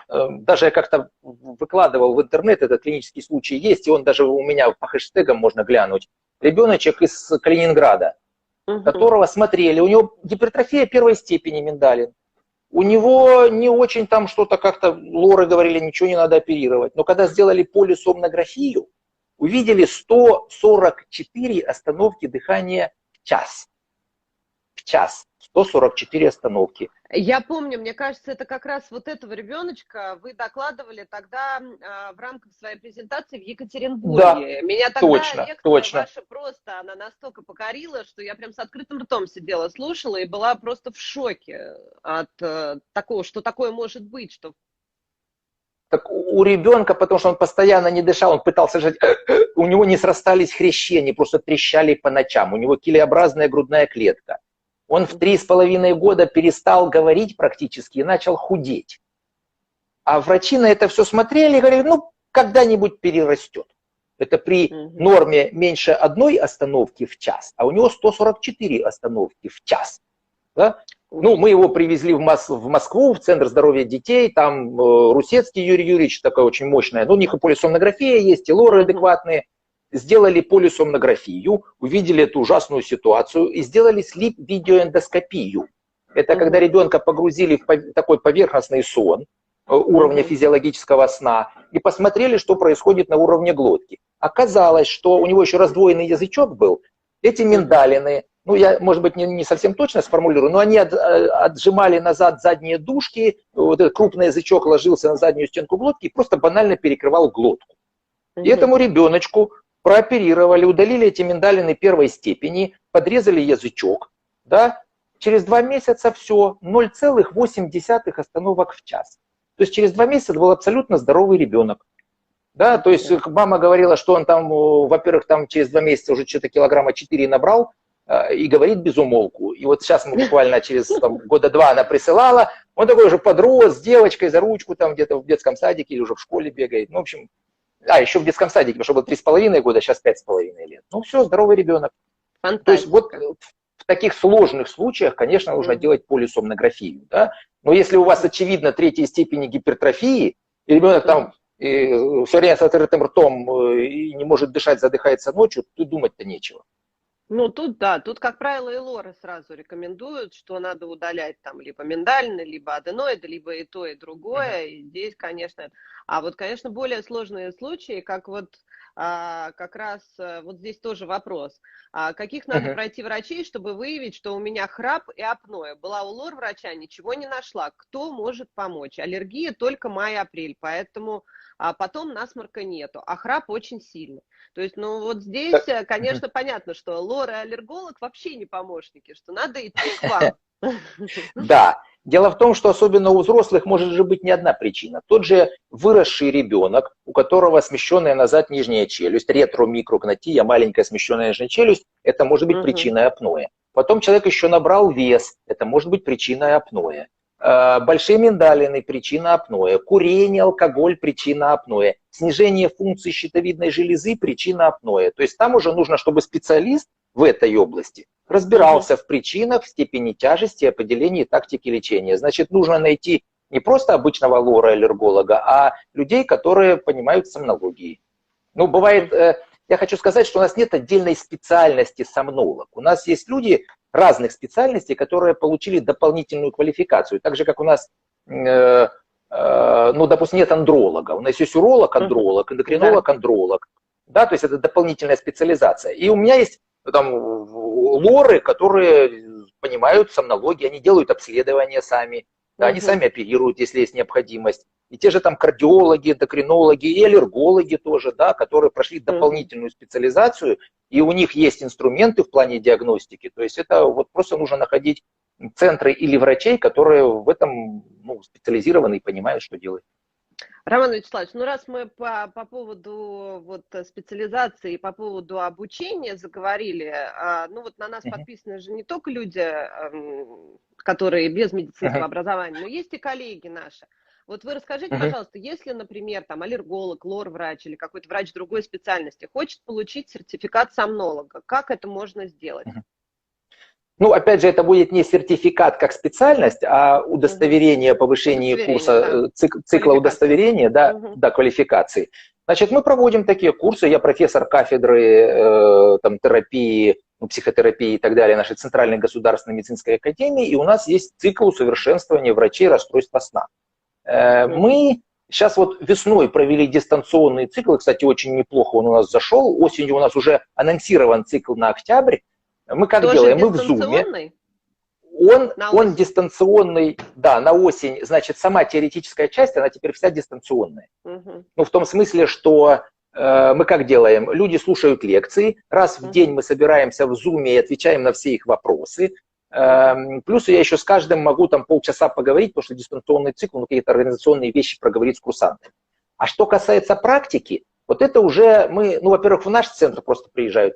даже я как-то выкладывал в интернет, этот клинический случай есть, и он даже у меня по хэштегам можно глянуть. Ребеночек из Калининграда, которого смотрели, у него гипертрофия первой степени миндалин. У него не очень там что-то как-то, лоры говорили, ничего не надо оперировать. Но когда сделали полисомнографию, увидели 144 остановки дыхания в час. В час. 144 остановки. Я помню, мне кажется, это как раз вот этого ребеночка вы докладывали тогда в рамках своей презентации в Екатеринбурге. Да, меня тогда лекция ваша просто, она настолько покорила, что я прям с открытым ртом сидела, слушала и была просто в шоке от такого, что такое может быть. Что... Так у ребенка, потому что он постоянно не дышал, он пытался жить, у него не срастались хрящи, они просто трещали по ночам, у него килеобразная грудная клетка. Он в 3,5 года перестал говорить практически и начал худеть. А врачи на это все смотрели и говорили, ну, когда-нибудь перерастет. Это при норме меньше 1 остановки в час, а у него 144 остановки в час. Да? Ну, мы его привезли в Москву, в Центр здоровья детей, там Русецкий Юрий Юрьевич, такая очень мощная, ну, у них и полисомнография есть, и лоры адекватные. Сделали полисомнографию, увидели эту ужасную ситуацию и сделали слип-видеоэндоскопию. Это когда ребенка погрузили в такой поверхностный сон уровня физиологического сна и посмотрели, что происходит на уровне глотки. Оказалось, что у него еще раздвоенный язычок был. Эти миндалины, ну я, может быть, не совсем точно сформулирую, но они отжимали назад задние дужки, вот этот крупный язычок ложился на заднюю стенку глотки и просто банально перекрывал глотку. И этому ребеночку прооперировали, удалили эти миндалины первой степени, подрезали язычок, да, через 2 месяца все, 0,8 остановок в час. То есть через 2 месяца был абсолютно здоровый ребенок. Да, то есть мама говорила, что он там, во-первых, там через 2 месяца уже что-то килограмма 4 набрал и говорит без умолку. И вот сейчас мы буквально через года 2 она присылала, он такой уже подрос с девочкой за ручку там где-то в детском садике или уже в школе бегает. Ну, в общем, еще в детском садике, потому что было 3,5 года, сейчас 5,5 лет. Ну все, здоровый ребенок. Фантастика. То есть вот в таких сложных случаях, конечно, нужно делать полисомнографию. Да? Но если у вас очевидно 3-й степени гипертрофии, и ребенок там все время с открытым ртом и не может дышать, задыхается ночью, тут думать-то нечего. Ну, тут, да, тут, как правило, и лоры сразу рекомендуют, что надо удалять там либо миндалины, либо аденоиды, либо и то, и другое. И здесь, конечно, а вот, конечно, более сложные случаи, как вот как раз вот здесь тоже вопрос. Каких надо пройти врачей, чтобы выявить, что у меня храп и апноэ? Была у лор-врача, ничего не нашла. Кто может помочь? Аллергия только май-апрель, поэтому потом насморка нету, а храп очень сильный. То есть, ну вот здесь, конечно, понятно, что лор и аллерголог вообще не помощники, что надо идти к вам. Да. Дело в том, что особенно у взрослых может же быть не одна причина. Тот же выросший ребенок, у которого смещенная назад нижняя челюсть, ретромикрогнатия, маленькая смещенная нижняя челюсть, это может быть причиной апноэ. Потом человек еще набрал вес, это может быть причиной апноэ. Большие миндалины – причина апноэ. Курение, алкоголь – причина апноэ. Снижение функции щитовидной железы – причина апноэ. То есть там уже нужно, чтобы специалист в этой области разбирался в причинах, в степени тяжести, определении тактики лечения. Значит, нужно найти Не просто обычного лора-аллерголога, а людей, которые понимают сомнологии. Ну, бывает, я хочу сказать, что у нас нет отдельной специальности сомнолог. У нас есть люди разных специальностей, которые получили дополнительную квалификацию. Так же, как у нас, ну, допустим, нет андролога. У нас есть уролог, андролог, эндокринолог, андролог. Да, то есть это дополнительная специализация. И у меня есть там лоры, которые понимают сомнологии, они делают обследования сами, да, они сами оперируют, если есть необходимость. И те же там кардиологи, эндокринологи и аллергологи тоже, да, которые прошли дополнительную специализацию, и у них есть инструменты в плане диагностики. То есть это вот просто нужно находить центры или врачей, которые в этом, ну, специализированы и понимают, что делать. Роман Вячеславович, ну раз мы по поводу вот специализации и по поводу обучения заговорили, ну вот на нас подписаны же не только люди, которые без медицинского образования, но есть и коллеги наши. Вот вы расскажите, пожалуйста, если, например, там аллерголог, лор-врач или какой-то врач другой специальности хочет получить сертификат сомнолога, как это можно сделать? Ну, опять же, это будет не сертификат как специальность, а удостоверение о повышении курса, да. Цикла удостоверения, да, квалификации. Значит, мы проводим такие курсы. Я профессор кафедры там, терапии, психотерапии и так далее нашей Центральной государственной медицинской академии, и у нас есть цикл усовершенствования врачей расстройства сна. Мы сейчас вот весной провели дистанционный цикл, кстати, очень неплохо он у нас зашел. Осенью у нас уже анонсирован цикл на октябрь. Мы как тоже делаем? Мы в Zoom. Он дистанционный, да, на осень. Значит, сама теоретическая часть, она теперь вся дистанционная. Ну, в том смысле, что мы как делаем? Люди слушают лекции, раз в день мы собираемся в Zoom и отвечаем на все их вопросы. Плюс я еще с каждым могу там полчаса поговорить, потому что дистанционный цикл, ну, какие-то организационные вещи проговорить с курсантами. А что касается практики, вот это уже мы, ну, во-первых, в наш центр просто приезжают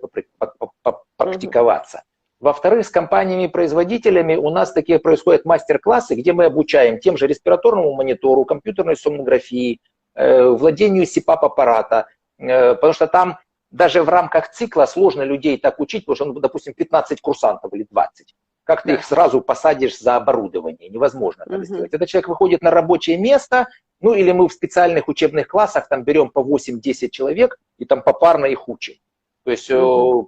практиковаться. Во-вторых, с компаниями-производителями у нас такие происходят мастер-классы, где мы обучаем тем же респираторному монитору, компьютерной сомнографии, владению СИПАП-аппарата, потому что там даже в рамках цикла сложно людей так учить, потому что, ну, допустим, 15 курсантов или 20. Как ты их сразу посадишь за оборудование? Невозможно это сделать. Этот человек выходит на рабочее место, ну или мы в специальных учебных классах там берем по 8-10 человек и там попарно их учим. То есть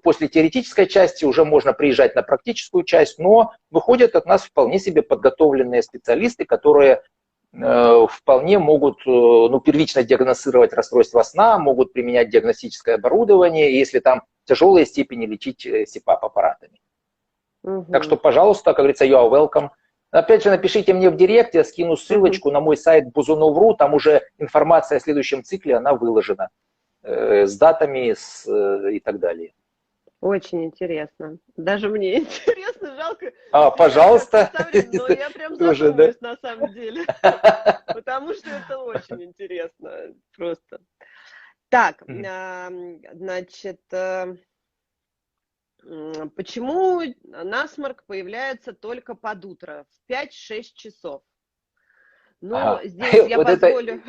после теоретической части уже можно приезжать на практическую часть, но выходят от нас вполне себе подготовленные специалисты, которые вполне могут, ну, первично диагностировать расстройство сна, могут применять диагностическое оборудование, если там тяжелые степени лечить СИПАП-аппаратами. Так что, пожалуйста, как говорится, you are welcome. Опять же, напишите мне в директ, я скину ссылочку на мой сайт Buzunov.ru, там уже информация о следующем цикле, она выложена с датами и так далее. Очень интересно. Даже мне интересно, жалко. Пожалуйста. Но я прям задумаюсь на самом деле. Потому что это очень интересно просто. Так, значит, почему насморк появляется только под утро, в 5-6 часов? Ну, здесь я позволю...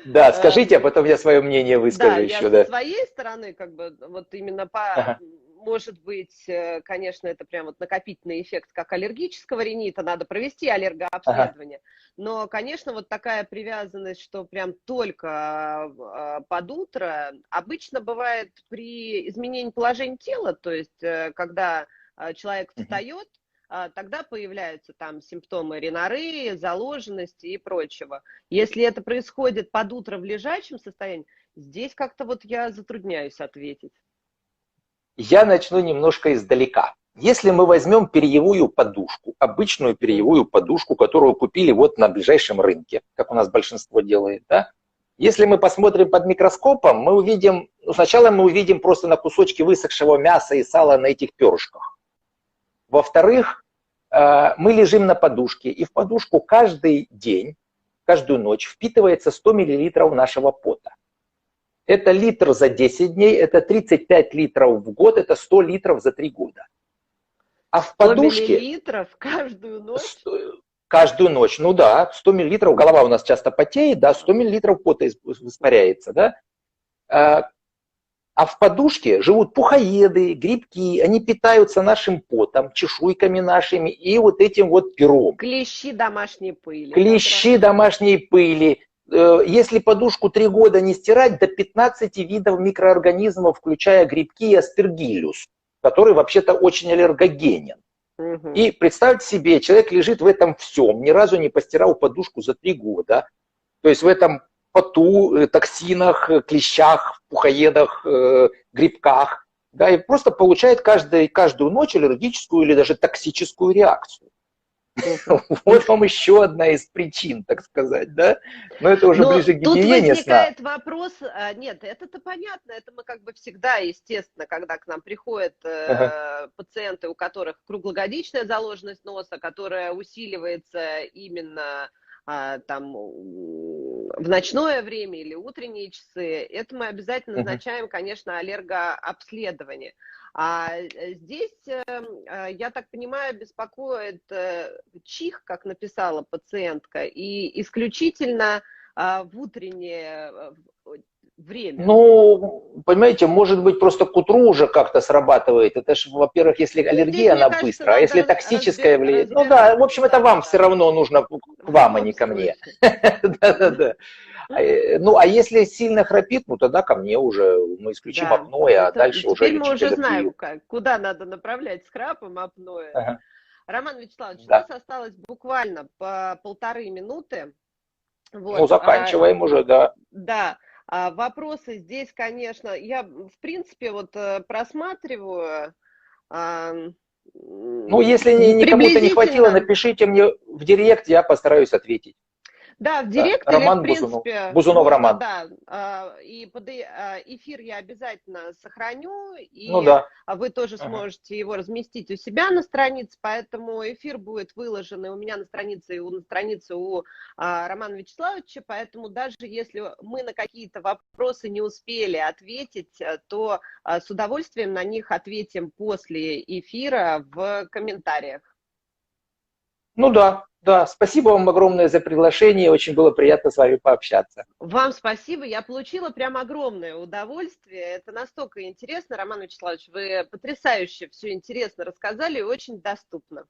Да, скажите, а потом я свое мнение выскажу еще. Да, я со своей стороны, как бы, вот именно может быть, конечно, это прям вот накопительный эффект, как аллергического ринита, надо провести аллергообследование. Но, конечно, вот такая привязанность, что прям только под утро, обычно бывает при изменении положения тела, то есть когда человек встает, тогда появляются там симптомы ринореи, заложенности и прочего. Если это происходит под утро в лежачем состоянии, здесь как-то вот я затрудняюсь ответить. Я начну немножко издалека. Если мы возьмем перьевую подушку, обычную перьевую подушку, которую купили вот на ближайшем рынке, как у нас большинство делает, да? Если мы посмотрим под микроскопом, мы увидим, ну, сначала мы увидим просто на кусочки высохшего мяса и сала на этих перышках. Во-вторых, мы лежим на подушке, и в подушку каждый день, каждую ночь впитывается 100 мл нашего пота. Это литр за 10 дней, это 35 литров в год, это 100 литров за 3 года. А в подушке... 100 миллилитров каждую ночь? Каждую ночь, ну да, 100 миллилитров, голова у нас часто потеет, да, 100 миллилитров пота испаряется, да. А в подушке живут пухоеды, грибки, они питаются нашим потом, чешуйками нашими и вот этим вот пером. Клещи домашней пыли. Клещи домашней пыли. Если подушку 3 года не стирать, до 15 видов микроорганизмов, включая грибки и аспергиллюс, который вообще-то очень аллергогенен. Угу. И представьте себе, человек лежит в этом всем, ни разу не постирал подушку за 3 года. То есть в этом поту, токсинах, клещах, пухоедах, грибках. Да, и просто получает каждую ночь аллергическую или даже токсическую реакцию. Вот вам еще одна из причин, так сказать, да? Но это уже ближе к гигиене сна. Тут возникает вопрос, нет, это-то понятно, это мы как бы всегда, естественно, когда к нам приходят пациенты, у которых круглогодичная заложенность носа, которая усиливается именно там в ночное время или утренние часы, это мы обязательно назначаем, конечно, аллергообследование. А здесь, я так понимаю, беспокоит чих, как написала пациентка, и исключительно в утреннее время. Ну, понимаете, может быть, просто к утру уже как-то срабатывает. Это же, во-первых, если аллергия, она быстро, а если токсическая влияет. Ну да, в общем, это вам все равно нужно, к вам, а не ко мне. Да-да-да. Ну, а если сильно храпит, ну тогда ко мне уже мы исключим апноэ, а дальше уже лечить аллергию. Теперь мы уже знаем, куда надо направлять скрабом апноэ. Роман Вячеславович, у нас осталось буквально по 1,5 минуты. Ну, заканчиваем уже, да. Да. Вопросы здесь, конечно, я, в принципе, вот просматриваю. Ну, если никому-то не хватило, напишите мне в директ, я постараюсь ответить. Да, в директ да. или, Роман в принципе, Бузунов можно, Роман. Да, и под эфир я обязательно сохраню, и ну, да. вы тоже сможете его разместить у себя на странице, поэтому эфир будет выложен и у меня на странице, и на странице у Романа Вячеславовича, поэтому даже если мы на какие-то вопросы не успели ответить, то с удовольствием на них ответим после эфира в комментариях. Ну да, да. Спасибо вам огромное за приглашение. Очень было приятно с вами пообщаться. Вам спасибо. Я получила прям огромное удовольствие. Это настолько интересно, Роман Вячеславович. Вы потрясающе все интересно рассказали и очень доступно.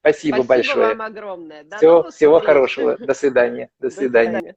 Спасибо большое. Спасибо вам огромное. Всего хорошего. До свидания. До свидания.